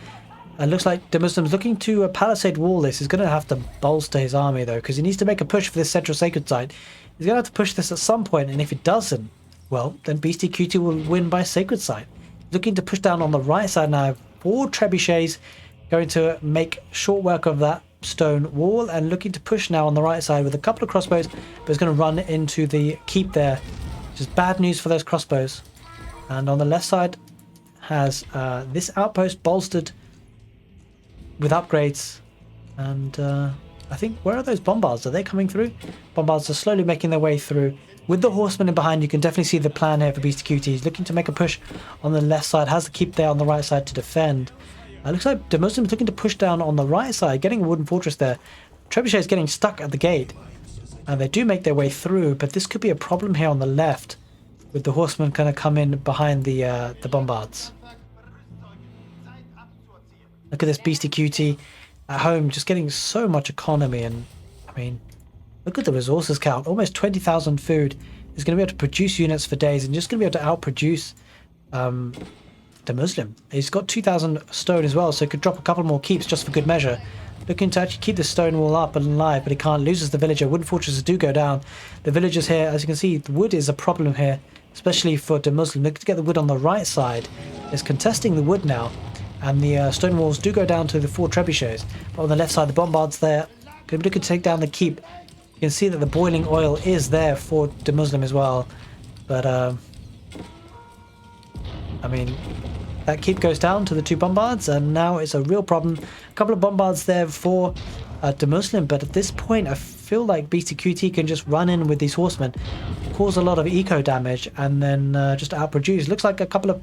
S1: It looks like DEMUSLIM's looking to palisade wall this. He's going to have to bolster his army though, because he needs to make a push for this central sacred site. He's going to have to push this at some point, and if he doesn't, well, then BEASTYQT will win by sacred site. Looking to push down on the right side now. 4 trebuchets going to make short work of that stone wall, and looking to push now on the right side with a couple of crossbows, but he's going to run into the keep there, which is bad news for those crossbows. And on the left side has this outpost bolstered with upgrades, and I think, where are those bombards? Are they coming through? Bombards are slowly making their way through. With the horsemen in behind, you can definitely see the plan here for BEASTYQT. He's looking to make a push on the left side, has the keep there on the right side to defend. Looks like DEMUSLIM is looking to push down on the right side, getting a wooden fortress there. Trebuchet is getting stuck at the gate, and they do make their way through, but this could be a problem here on the left, with the horsemen kind of come in behind the bombards. Look at this BEASTYQT at home, just getting so much economy. And I mean, look at the resources count, almost 20,000 food. Is going to be able to produce units for days, and just going to be able to outproduce DEMUSLIM. He's got 2,000 stone as well, so he could drop a couple more keeps just for good measure. Looking to actually keep the stone wall up and alive, but he can't. Loses the villager. Wooden fortresses do go down. The villagers here, as you can see, the wood is a problem here, especially for DEMUSLIM. Looking to get the wood on the right side. Is contesting the wood now, and the stone walls do go down to the 4 trebuchets. But on the left side, the bombards there. Going to be looking to take down the keep. You can see that the boiling oil is there for DEMUSLIM as well. But, I mean, that keep goes down to the 2 bombards, and now it's a real problem. A couple of bombards there for DEMUSLIM, but at this point, I feel like BEASTYQT can just run in with these horsemen, cause a lot of eco damage, and then just outproduce. Looks like a couple of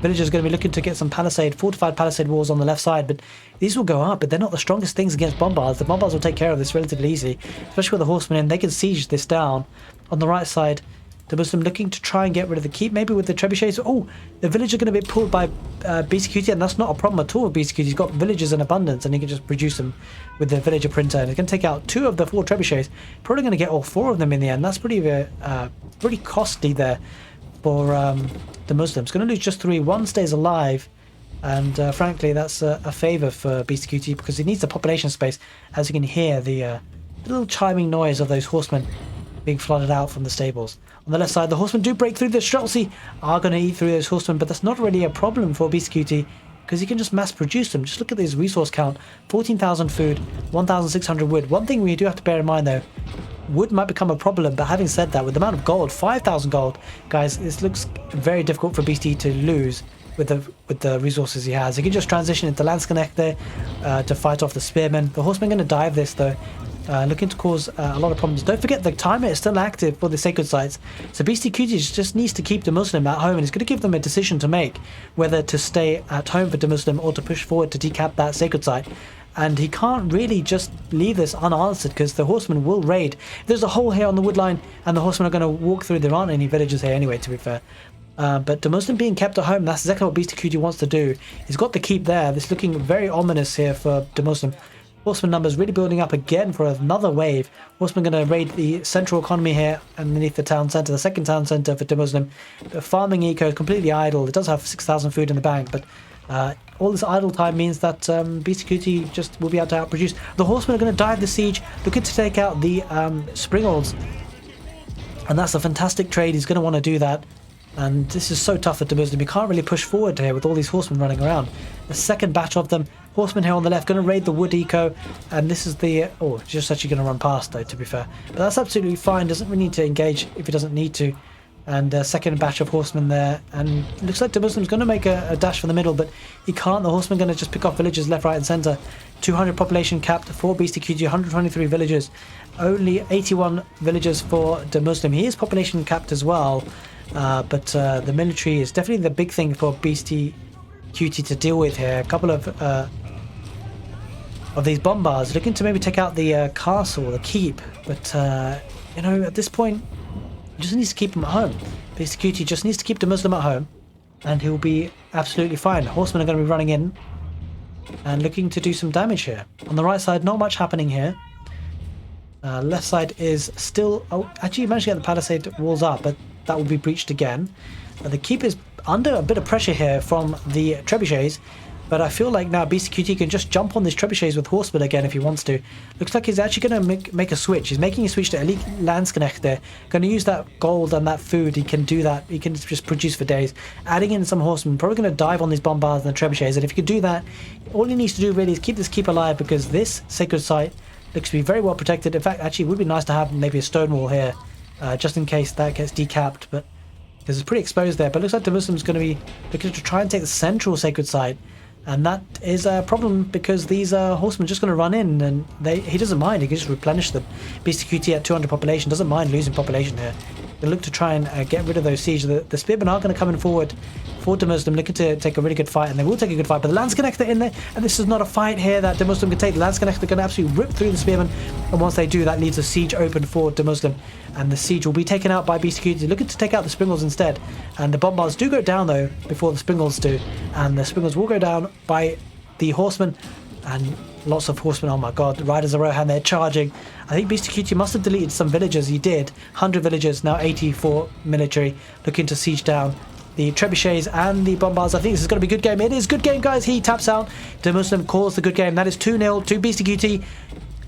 S1: villagers are going to be looking to get some fortified palisade walls on the left side, but these will go up, but they're not the strongest things against bombards. The bombards will take care of this relatively easy, especially with the horsemen in. They can siege this down. On the right side, DEMUSLIM looking to try and get rid of the keep, maybe with the trebuchets. Oh, the villagers are going to be pulled by BEASTYQT, and that's not a problem at all with BEASTYQT. He's got villagers in abundance, and he can just produce them with the villager printer, and he's going to take out 2 of the 4 trebuchets. Probably going to get all 4 of them in the end. That's pretty costly there for DEMUSLIM. It's going to lose just 3. 1 stays alive, And frankly, that's a favour for BeastyQT because he needs the population space, as you can hear the little chiming noise of those horsemen being flooded out from the stables. On the left side, the horsemen do break through. The Streltsy are going to eat through those horsemen, but that's not really a problem for BeastyQT because you can just mass produce them. Just look at this resource count: 14,000 food, 1,600 wood. One thing we do have to bear in mind though, wood might become a problem, but having said that, with the amount of gold, 5,000 gold, guys, this looks very difficult for Beastie to lose with the resources he has. He can just transition into Lance Connector to fight off the Spearmen. The Horsemen going to dive this though, looking to cause a lot of problems. Don't forget the timer is still active for the sacred sites, so BeastyQT just needs to keep DEMUSLIM at home, and he's going to give them a decision to make whether to stay at home for DEMUSLIM or to push forward to decap that sacred site. And he can't really just leave this unanswered because the horsemen will raid. There's a hole here on the wood line and the horsemen are going to walk through. There aren't any villagers here anyway, to be fair. But DEMUSLIM being kept at home, that's exactly what BeastyQT wants to do. He's got the keep there. This is looking very ominous here for DEMUSLIM. Horseman numbers really building up again for another wave. Horsemen going to raid the central economy here underneath the town centre, the second town centre for DEMUSLIM. The farming eco is completely idle. It does have 6,000 food in the bank, but all this idle time means that BeastyQT just will be able to outproduce. The horsemen are going to dive the siege, looking to take out the Springolds. And that's a fantastic trade. He's going to want to do that. And this is so tough for DEMUSLIM. You can't really push forward here with all these horsemen running around. The second batch of them, horsemen here on the left, going to raid the wood eco. And this is the... oh, just actually going to run past though, to be fair. But that's absolutely fine. Doesn't really need to engage if he doesn't need to. And second batch of horsemen there, and it looks like DEMUSLIM's going to make a dash for the middle, but he can't. The horsemen going to just pick off villages left, right and centre. 200 population capped for BeastyQT, 123 villages, only 81 villages for DEMUSLIM. He is population capped as well, but the military is definitely the big thing for BeastyQT to deal with here. A couple of these bombards looking to maybe take out the castle, the keep, but you know, at this point just needs to keep him at home. BeastyQT just needs to keep DEMUSLIM at home and he'll be absolutely fine. Horsemen are going to be running in and looking to do some damage here. On the right side, not much happening here. Left side is still... oh, actually, you managed to get the palisade walls up, but that will be breached again. The keep is under a bit of pressure here from the trebuchets, but I feel like now BeastyQT can just jump on these trebuchets with horsemen again if he wants to. Looks like he's actually going to make a switch. He's making a switch to Elite Landsknecht there. Going to use that gold and that food. He can do that. He can just produce for days. Adding in some horsemen. Probably going to dive on these bombards and the trebuchets. And if he can do that, all he needs to do really is keep this keep alive, because this sacred site looks to be very well protected. In fact, actually, it would be nice to have maybe a stone wall here, just in case that gets decapped. But because it's pretty exposed there. But it looks like DEMUSLIM's going to be looking to try and take the central sacred site. And that is a problem because these horsemen are just going to run in, and he doesn't mind. He can just replenish them. BeastyQT at 200 population doesn't mind losing population here. They look to try and get rid of those siege. The spearmen are going to come in forward for DEMUSLIM, looking to take a really good fight, and they will take a good fight. But the Lance Connector in there, and this is not a fight here that DEMUSLIM can take. The Lance Connector going to absolutely rip through the spearmen, and once they do, that leaves a siege open for DEMUSLIM, and the siege will be taken out by BeastyQT, looking to take out the Springolds instead. And the bombards do go down though before the Springolds do, and the Springolds will go down by the horsemen. And lots of horsemen, oh my god, the riders of Rohan, they're charging. I think BeastyQT must have deleted some villagers. He did. 100 villagers, now 84 military, looking to siege down the trebuchets and the bombards. I think this is going to be a good game. It is good game, guys. He taps out. DEMUSLIM calls the good game. That is 2-0 to BeastyQT.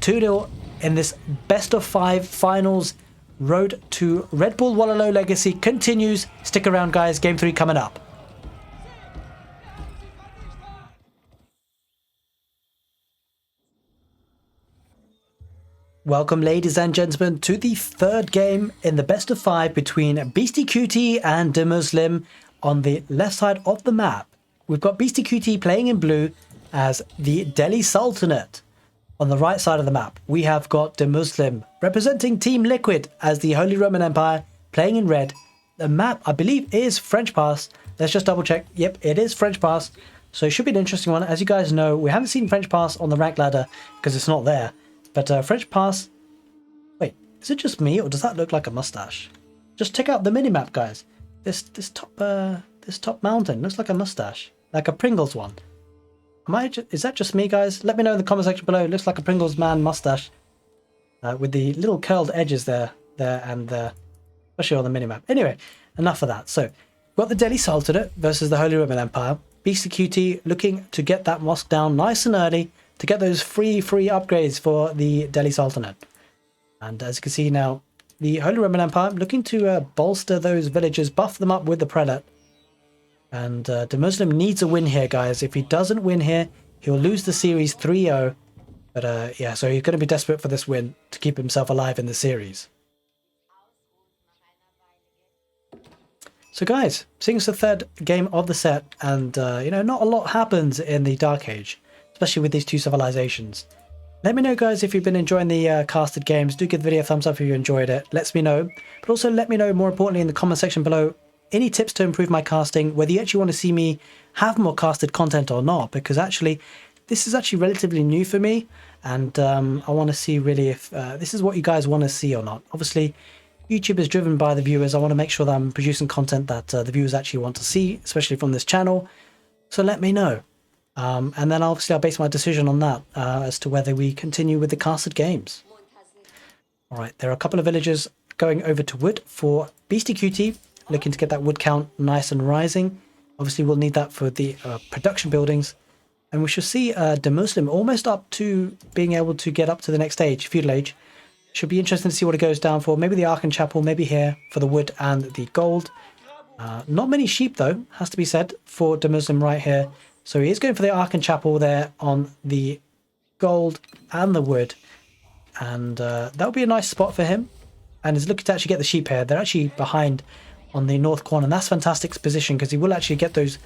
S1: 2-0 in this best of 5 finals. Road to Redbull Wololo legacy continues. Stick around, guys. Game 3 coming up. Welcome, ladies and gentlemen, to the third game in the best of 5 between BeastyQT and DEMUSLIM. On the left side of the map, we've got BeastyQT playing in blue as the Delhi Sultanate. On the right side of the map, we have got DEMUSLIM representing Team Liquid as the Holy Roman Empire, playing in red. The map, I believe, is French Pass. Let's just double check. Yep, it is French Pass. So it should be an interesting one. As you guys know, we haven't seen French Pass on the rank ladder because it's not there. But French Pass... wait, is it just me or does that look like a mustache? Just check out the minimap, guys. This top mountain looks like a mustache, like a Pringles one. Is that just me, guys? Let me know in the comment section below. It looks like a Pringles man mustache with the little curled edges there and there, especially on the minimap. Anyway, enough of that. So, we've got the Delhi Sultanate versus the Holy Roman Empire. BeastyQT looking to get that mosque down nice and early to get those free upgrades for the Delhi Sultanate. And as you can see now, the Holy Roman Empire looking to bolster those villages, buff them up with the prelate. And DEMUSLIM needs a win here, guys. If he doesn't win here, he'll lose the series 3-0. But yeah, so he's going to be desperate for this win to keep himself alive in the series. So guys, seeing as the third game of the set, and you know, not a lot happens in the Dark Age, especially with these two civilizations. Let me know, guys, if you've been enjoying the casted games. Do give the video a thumbs up if you enjoyed it. Lets me know. But also let me know, more importantly, in the comment section below, any tips to improve my casting, whether you actually want to see me have more casted content or not, because actually this is actually relatively new for me, and I want to see really if this is what you guys want to see or not. Obviously, YouTube is driven by the viewers. I want to make sure that I'm producing content that the viewers actually want to see, especially from this channel. So let me know. And then obviously I'll base my decision on that as to whether we continue with the casted games. Alright, there are a couple of villagers going over to wood for BeastyQT, looking to get that wood count nice and rising. Obviously we'll need that for the production buildings. And we shall see DEMUSLIM almost up to being able to get up to the next stage, feudal age. Should be interesting to see what it goes down for. Maybe the Ark and Chapel, maybe here for the wood and the gold. Not many sheep though, has to be said, for DEMUSLIM right here. So he is going for the Ark and Chapel there on the gold and the wood. And that would be a nice spot for him. And he's looking to actually get the sheep here. They're actually behind on the north corner. And that's fantastic position because he will actually get those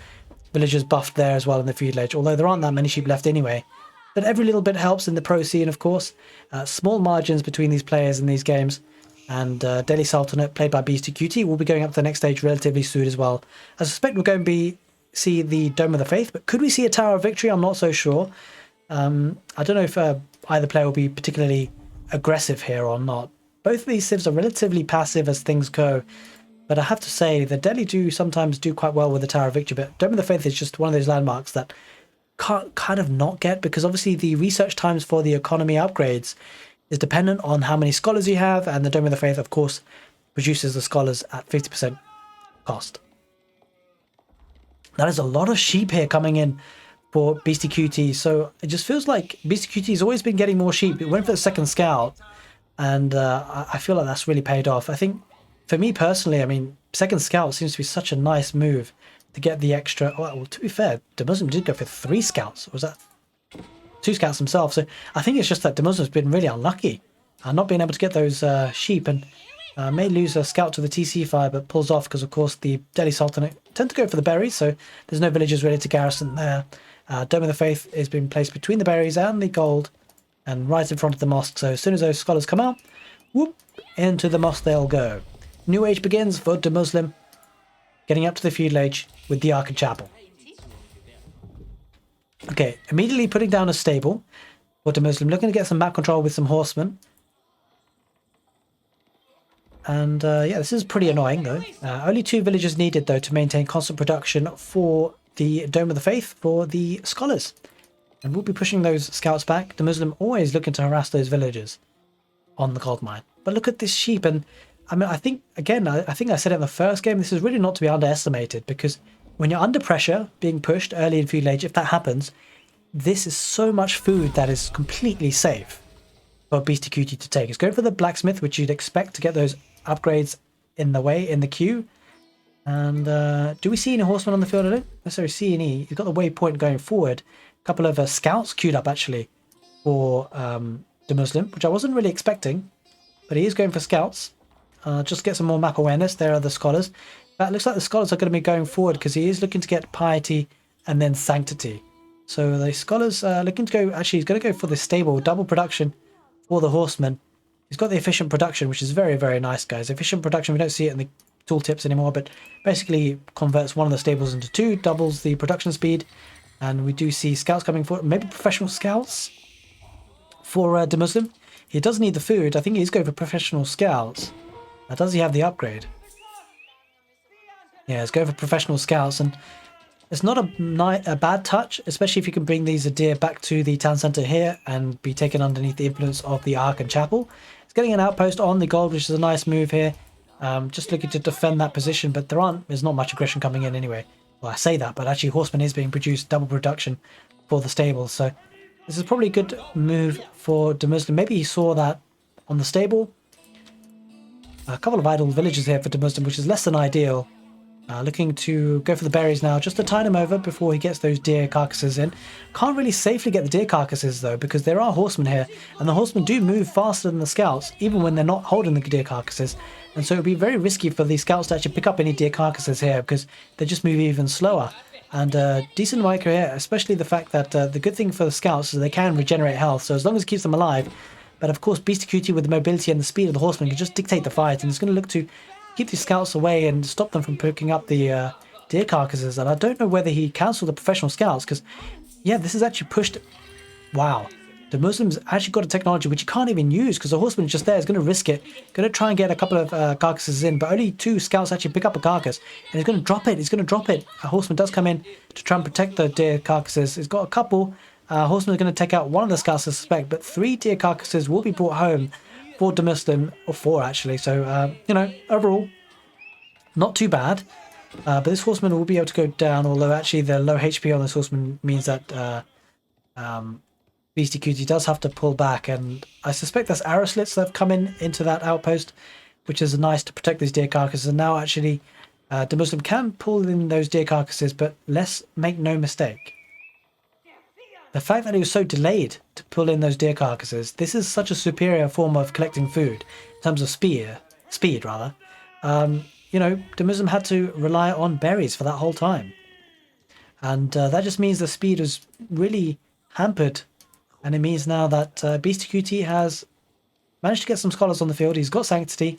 S1: villagers buffed there as well in the feudal age. Although there aren't that many sheep left anyway. But every little bit helps in the pro scene, of course. Small margins between these players in these games. And Delhi Sultanate, played by BeastyQT, will be going up to the next stage relatively soon as well. I suspect we're going to see the Dome of the Faith, but could we see a Tower of Victory? I'm not so sure. I don't know if either player will be particularly aggressive here or not. Both of these civs are relatively passive as things go, but I have to say the Delhi do sometimes do quite well with the Tower of Victory, but Dome of the Faith is just one of those landmarks that can't kind of not get, because obviously the research times for the economy upgrades is dependent on how many scholars you have, and the Dome of the Faith, of course, produces the scholars at 50% cost. That is a lot of sheep here coming in for BeastyQT, so it just feels like BeastyQT has always been getting more sheep. It went for the second scout, and I feel like that's really paid off. I think, for me personally, I mean, second scout seems to be such a nice move to get the extra. Well, to be fair, DEMUSLIM did go for 3 scouts. Or was that 2 scouts himself? So I think it's just that DEMUSLIM's been really unlucky, not being able to get those sheep, and may lose a scout to the TC fire, but pulls off because, of course, the Delhi Sultanate tend to go for the berries, so there's no villagers ready to garrison there. Dome of the Faith is being placed between the berries and the gold, and right in front of the mosque. So as soon as those scholars come out, whoop, into the mosque they'll go. New age begins for DEMUSLIM, getting up to the feudal age with the Ark and Chapel. Okay, immediately putting down a stable for DEMUSLIM, looking to get some map control with some horsemen. And yeah, this is pretty annoying though. Only 2 villagers needed though to maintain constant production for the Dome of the Faith for the scholars. And we'll be pushing those scouts back. DEMUSLIM always looking to harass those villagers on the gold mine. But look at this sheep, and I mean, I think, again, I think I said it in the first game, this is really not to be underestimated, because when you're under pressure, being pushed early in feudal age, if that happens, this is so much food that is completely safe for BeastyQT to take. It's going for the blacksmith, which you'd expect to get those upgrades in the way, in the queue. And do we see any horsemen on the field? I don't necessarily see any. He's got the waypoint going forward. A couple of scouts queued up, actually, for DEMUSLIM, which I wasn't really expecting. But he is going for scouts. Just to get some more map awareness. There are the scholars. But it looks like the scholars are going to be going forward because he is looking to get piety and then sanctity. So the scholars looking to go, actually he's going to go for the stable double production for the horsemen. He's got the efficient production, which is very, very nice, guys. Efficient production, we don't see it in the tooltips anymore, but basically converts one of the stables into 2, doubles the production speed. And we do see scouts coming forward, maybe professional scouts for DEMUSLIM. He does need the food. I think he's going for professional scouts. Does he have the upgrade? Yeah, let's go for professional scouts, and it's not a bad touch, especially if you can bring these Adir back to the town centre here and be taken underneath the influence of the Ark and Chapel. It's getting an outpost on the gold, which is a nice move here. Just looking to defend that position, but there's not much aggression coming in anyway. Well, I say that, but actually Horseman is being produced, double production for the stable. So this is probably a good move for DEMUSLIM. Maybe he saw that on the stable. A couple of idle villages here for DEMUSLIM, which is less than ideal. Looking to go for the berries now, just to tide him over before he gets those deer carcasses in. Can't really safely get the deer carcasses though, because there are horsemen here, and the horsemen do move faster than the scouts, even when they're not holding the deer carcasses. And so it would be very risky for the scouts to actually pick up any deer carcasses here, because they just move even slower. And decent micro here, especially the fact that the good thing for the scouts is they can regenerate health, so as long as it keeps them alive. But of course, BEASTYQT with the mobility and the speed of the horsemen can just dictate the fight, and it's going to look to keep the scouts away and stop them from picking up the deer carcasses. And I don't know whether he cancelled the professional scouts, because yeah, this is actually pushed. Wow, the Muslims actually got a technology which you can't even use, because the horseman is just there. Is going to risk it, going to try and get a couple of carcasses in, but only 2 scouts actually pick up a carcass, and he's going to drop it. He's going to drop it. A horseman does come in to try and protect the deer carcasses. He's got a couple. Horseman is going to take out one of the scouts, I suspect, but 3 deer carcasses will be brought home for DEMUSLIM, or 4 actually. So you know, overall not too bad. But this horseman will be able to go down, although actually the low HP on this horseman means that BEASTYQT does have to pull back, and I suspect that's arrow slits that have come into that outpost, which is nice to protect these deer carcasses. And now actually DEMUSLIM can pull in those deer carcasses, but let's make no mistake, the fact that he was so delayed to pull in those deer carcasses, this is such a superior form of collecting food in terms of speed rather. You know, DEMUSLIM had to rely on berries for that whole time, and that just means the speed is really hampered. And it means now that BEASTYQT has managed to get some scholars on the field. He's got Sanctity,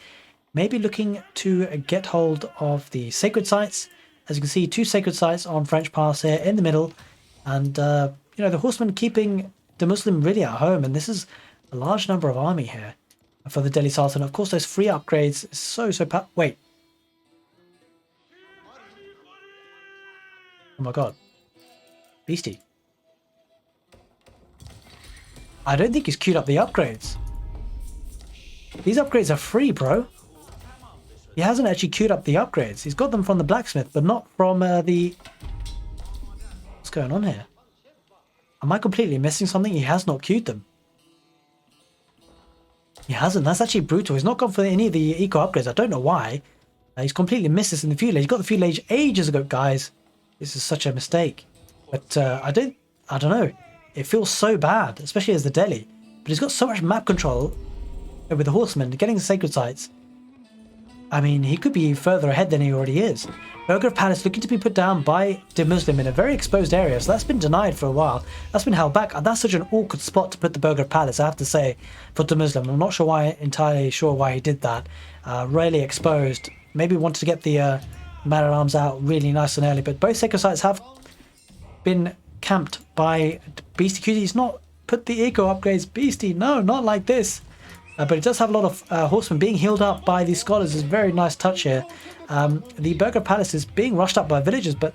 S1: maybe looking to get hold of the sacred sites. As you can see, 2 sacred sites on French Pass here in the middle, and you know, the horsemen keeping DEMUSLIM really at home, and this is a large number of army here for the Delhi Sultan. Of course, those free upgrades is so wait. Oh my god. Beastie. I don't think he's queued up the upgrades. These upgrades are free, bro. He hasn't actually queued up the upgrades. He's got them from the blacksmith, but not from the... What's going on here? Am I completely missing something? He has not queued them. He hasn't. That's actually brutal. He's not gone for any of the eco upgrades. I don't know why. He's completely missed this in the fuel age. He got the fuel age ages ago, guys. This is such a mistake. But I don't know. It feels so bad, especially as the Delhi. But he's got so much map control with the horsemen, getting the sacred sites. I mean, he could be further ahead than he already is. Burgher of Palace looking to be put down by DEMUSLIM in a very exposed area, so that's been denied for a while. That's been held back, and that's such an awkward spot to put the Burgher of Palace, I have to say, for DEMUSLIM. I'm not entirely sure why he did that. Really exposed. Maybe wanted to get the man-at-arms out really nice and early, but both sacred sites have been camped by BEASTYQT. He's not put the eco upgrades. Beastie, no, not like this. But it does have a lot of horsemen being healed up by these scholars. Is a very nice touch here. The Burgher Palace is being rushed up by villagers, but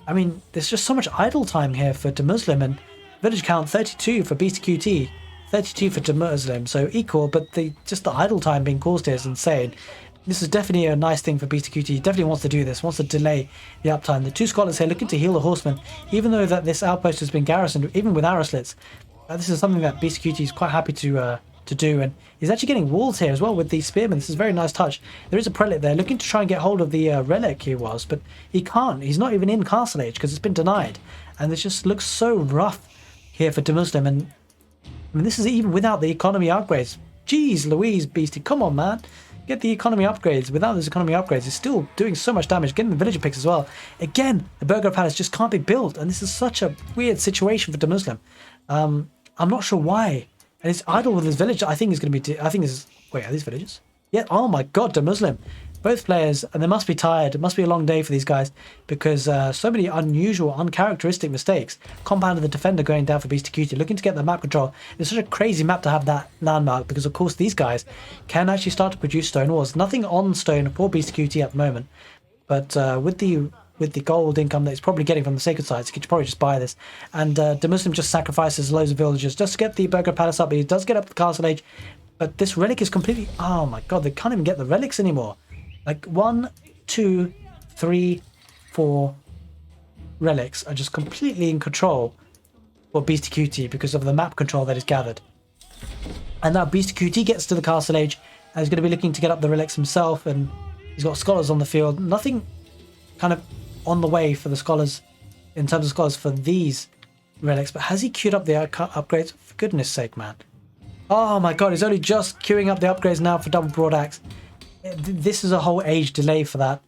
S1: I mean, there's just so much idle time here for DEMUSLIM, and village count 32 for BEASTYQT, 32 for DEMUSLIM, so equal, but just the idle time being caused here is insane. This is definitely a nice thing for BEASTYQT. He definitely wants to do this, wants to delay the uptime. The 2 scholars here looking to heal the horsemen, even though that this outpost has been garrisoned, even with arrow slits. This is something that BEASTYQT is quite happy to do, and he's actually getting walls here as well with these spearmen. This is a very nice touch. There is a prelate there looking to try and get hold of the relic he was, but he can't. He's not even in Castle Age because it's been denied, and this just looks so rough here for DEMUSLIM. And I mean, this is even without the economy upgrades. Jeez Louise, Beastie, come on, man. Get the economy upgrades. Without those economy upgrades, it's still doing so much damage. Getting the villager picks as well. Again, the Burgher Palace just can't be built, and this is such a weird situation for DEMUSLIM. I'm not sure why. And it's idle with his village. I think he's going to be... I think this is... Wait, are these villagers? Yeah, oh my god, DEMUSLIM. Both players, and they must be tired. It must be a long day for these guys, because so many unusual, uncharacteristic mistakes. Compounded the defender going down for BEASTYQT, looking to get the map control. It's such a crazy map to have that landmark, because of course these guys can actually start to produce stone walls. Nothing on stone for BEASTYQT at the moment, but with the gold income that he's probably getting from the sacred sites, he could probably just buy this. And DEMUSLIM just sacrifices loads of villagers just to get the Burgher Palace up. He does get up the Castle Age, but this relic is completely... Oh my god, they can't even get the relics anymore. Like 1, 2, 3, 4, relics are just completely in control for BeastyQT because of the map control that is gathered. And now BeastyQT gets to the castle age and he's going to be looking to get up the relics himself, and he's got scholars on the field. Nothing kind of on the way for the scholars in terms of scholars for these relics, but has he queued up the upgrades? For goodness sake, man. Oh my god, he's only just queuing up the upgrades now for double broad axe. This is a whole age delay for that.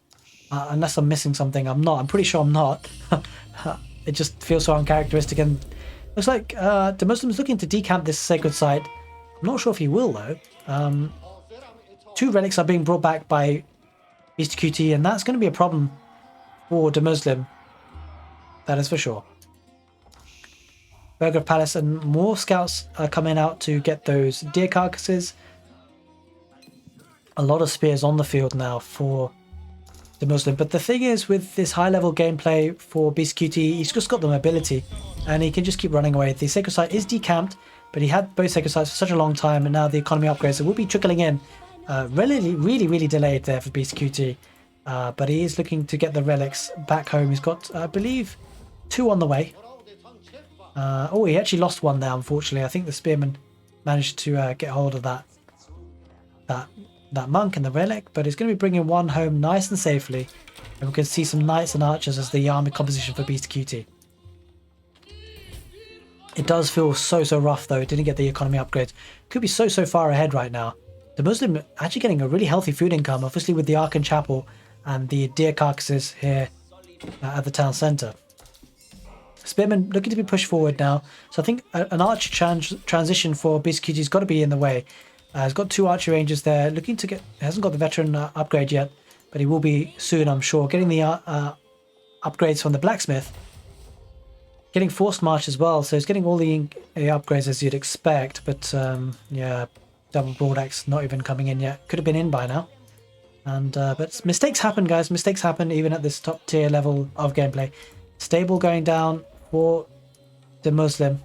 S1: Unless I'm missing something. I'm not. I'm pretty sure I'm not. It just feels so uncharacteristic, and looks like DEMUSLIM's looking to decamp this sacred site. I'm not sure if he will though. 2 relics are being brought back by BeastyQT, and that's going to be a problem for DEMUSLIM. That is for sure. Burger Palace, and more scouts are coming out to get those deer carcasses. A lot of spears on the field now for DEMUSLIM, but the thing is, with this high level gameplay for BeastyQT, he's just got the mobility and he can just keep running away. The sacred site is decamped, but he had both sacred sites for such a long time, and now the economy upgrades will be trickling in. Really delayed there for BeastyQT, but he is looking to get the relics back home. He's got, I believe, 2 on the way. Oh, he actually lost one there, unfortunately. I think the spearman managed to get hold of that monk and the relic, but he's going to be bringing one home nice and safely, and we can see some knights and archers as the army composition for BeastyQT. It does feel so rough though. It didn't get the economy upgrades. Could be so far ahead right now. DEMUSLIM actually getting a really healthy food income, obviously with the Arkan Chapel and the deer carcasses here at the town centre. Spearman looking to be pushed forward now, so I think an archer transition for BeastyQT has got to be in the way. He's got 2 archer rangers there, looking to get, hasn't got the veteran upgrade yet, but he will be soon, I'm sure. Getting the upgrades from the blacksmith, getting forced march as well, so he's getting all the upgrades as you'd expect, but yeah, double broad axe not even coming in yet. Could have been in by now. And but mistakes happen, guys. Mistakes happen even at this top tier level of gameplay. Stable going down for DEMUSLIM.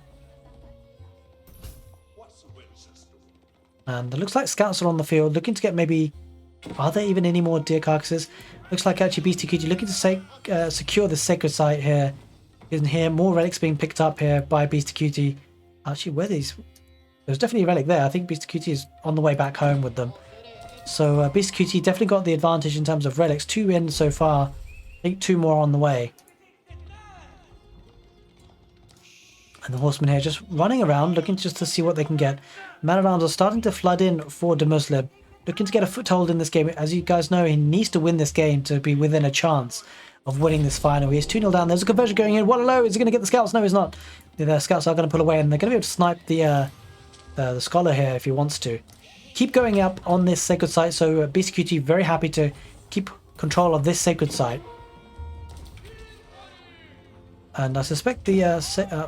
S1: And it looks like scouts are on the field looking to get maybe... Are there even any more deer carcasses? Looks like actually BeastyQT looking to secure the sacred site here. You can hear more relics being picked up here by BeastyQT. Actually, where these... There's definitely a relic there. I think BeastyQT is on the way back home with them. So BeastyQT definitely got the advantage in terms of relics. 2 in so far. I think 2 more on the way. And the horsemen here just running around, looking just to see what they can get. Man-at-arms are starting to flood in for DEMUSLIM. Looking to get a foothold in this game. As you guys know, he needs to win this game to be within a chance of winning this final. He is 2-0 down. There's a conversion going in. Wololo, is he going to get the scouts? No, he's not. The scouts are going to pull away, and they're going to be able to snipe the scholar here if he wants to. Keep going up on this sacred site, so BeastyQT very happy to keep control of this sacred site. And I suspect the...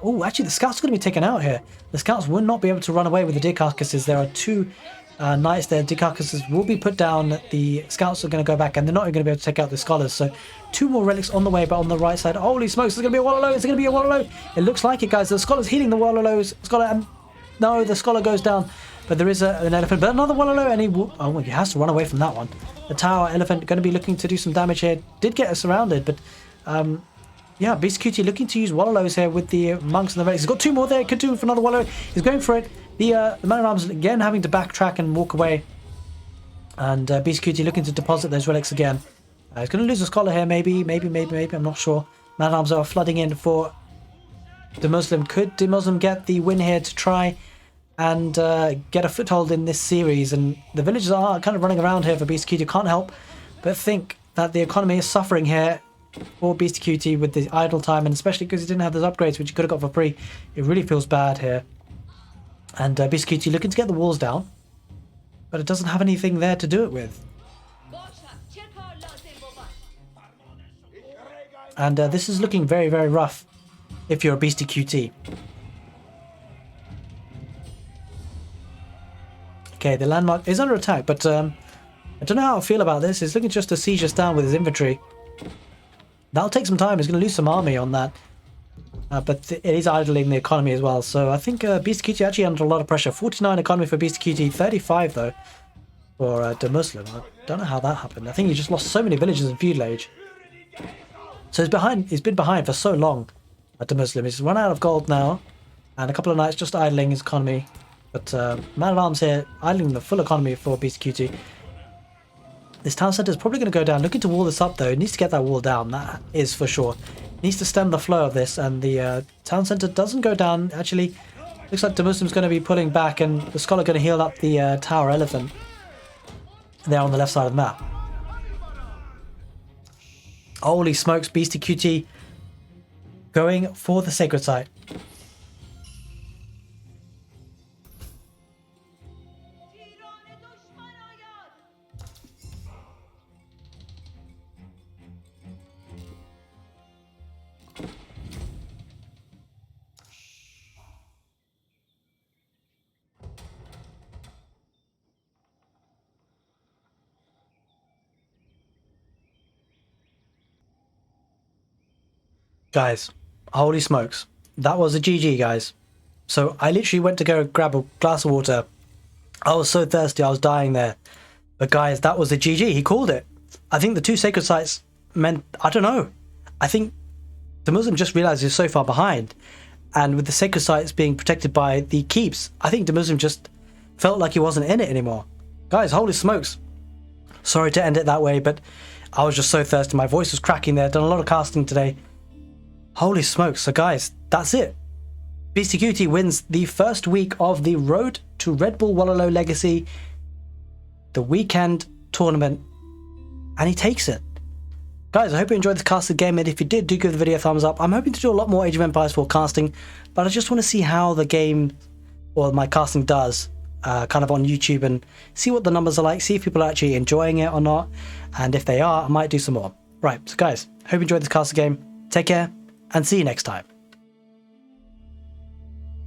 S1: oh, actually, the scouts are going to be taken out here. The scouts will not be able to run away with the deer carcasses. There are 2 knights there. Deer carcasses will be put down. The scouts are going to go back, and they're not going to be able to take out the scholars. So 2 more relics on the way, but on the right side. Holy smokes, there's going to be a Wololo. Is it going to be a Wololo? It looks like it, guys. The scholar's healing the Wololo's. No, the scholar goes down. But there is an elephant. But another Wololo, and he has to run away from that one. The tower elephant going to be looking to do some damage here. Did get surrounded, but... yeah, BeastyQT looking to use Wololos here with the monks and the relics. He's got 2 more there. Could do for another Wololo. He's going for it. The man-at-arms again having to backtrack and walk away. And BeastyQT looking to deposit those relics again. He's going to lose a scholar here, maybe. I'm not sure. Man-at-arms are flooding in for DEMUSLIM. Could DEMUSLIM get the win here to try and get a foothold in this series? And the villagers are kind of running around here for BeastyQT. Can't help but think that the economy is suffering here for BeastyQT with the idle time, and especially because he didn't have those upgrades which he could have got for free. It really feels bad here. And BeastyQT looking to get the walls down, but it doesn't have anything there to do it with. And this is looking very rough if you're a BeastyQT. Okay, the landmark is under attack, but I don't know how I feel about this. He's looking just to siege us down with his infantry. That'll take some time. He's going to lose some army on that. But it is idling the economy as well. So I think BeastyQT actually under a lot of pressure. 49 economy for BeastyQT, 35 though for DEMUSLIM. I don't know how that happened. I think he just lost so many villages in feudal age. So he's been behind for so long at DEMUSLIM. He's run out of gold now, and a couple of knights just idling his economy. But Man at Arms here, idling the full economy for BEASTYQT. This town centre is probably going to go down. Looking to wall this up though. It needs to get that wall down, that is for sure. It needs to stem the flow of this, and the town centre doesn't go down. Actually, looks like DEMUSLIM's going to be pulling back, and the Scholar going to heal up the tower elephant there on the left side of the map. Holy smokes, BEASTYQT going for the sacred site. Guys, holy smokes. That was a GG, guys. So I literally went to go grab a glass of water. I was so thirsty, I was dying there. But guys, that was a GG. He called it. I think the two sacred sites meant, I don't know. I think DEMUSLIM just realized he's so far behind. And with the sacred sites being protected by the keeps, I think DEMUSLIM just felt like he wasn't in it anymore. Guys, holy smokes. Sorry to end it that way, but I was just so thirsty. My voice was cracking there. Done a lot of casting today. Holy smokes. So guys, that's it. BEASTYQT wins the first week of the Road to Redbull Wololo Legacy, the weekend tournament, and he takes it. Guys, I hope you enjoyed this casted game, and if you did, do give the video a thumbs up. I'm hoping to do a lot more Age of Empires 4 casting, but I just want to see how the game, or my casting does, kind of on YouTube, and see what the numbers are like, see if people are actually enjoying it or not, and if they are, I might do some more. Right, so guys, hope you enjoyed this casted game. Take care, and see you next time.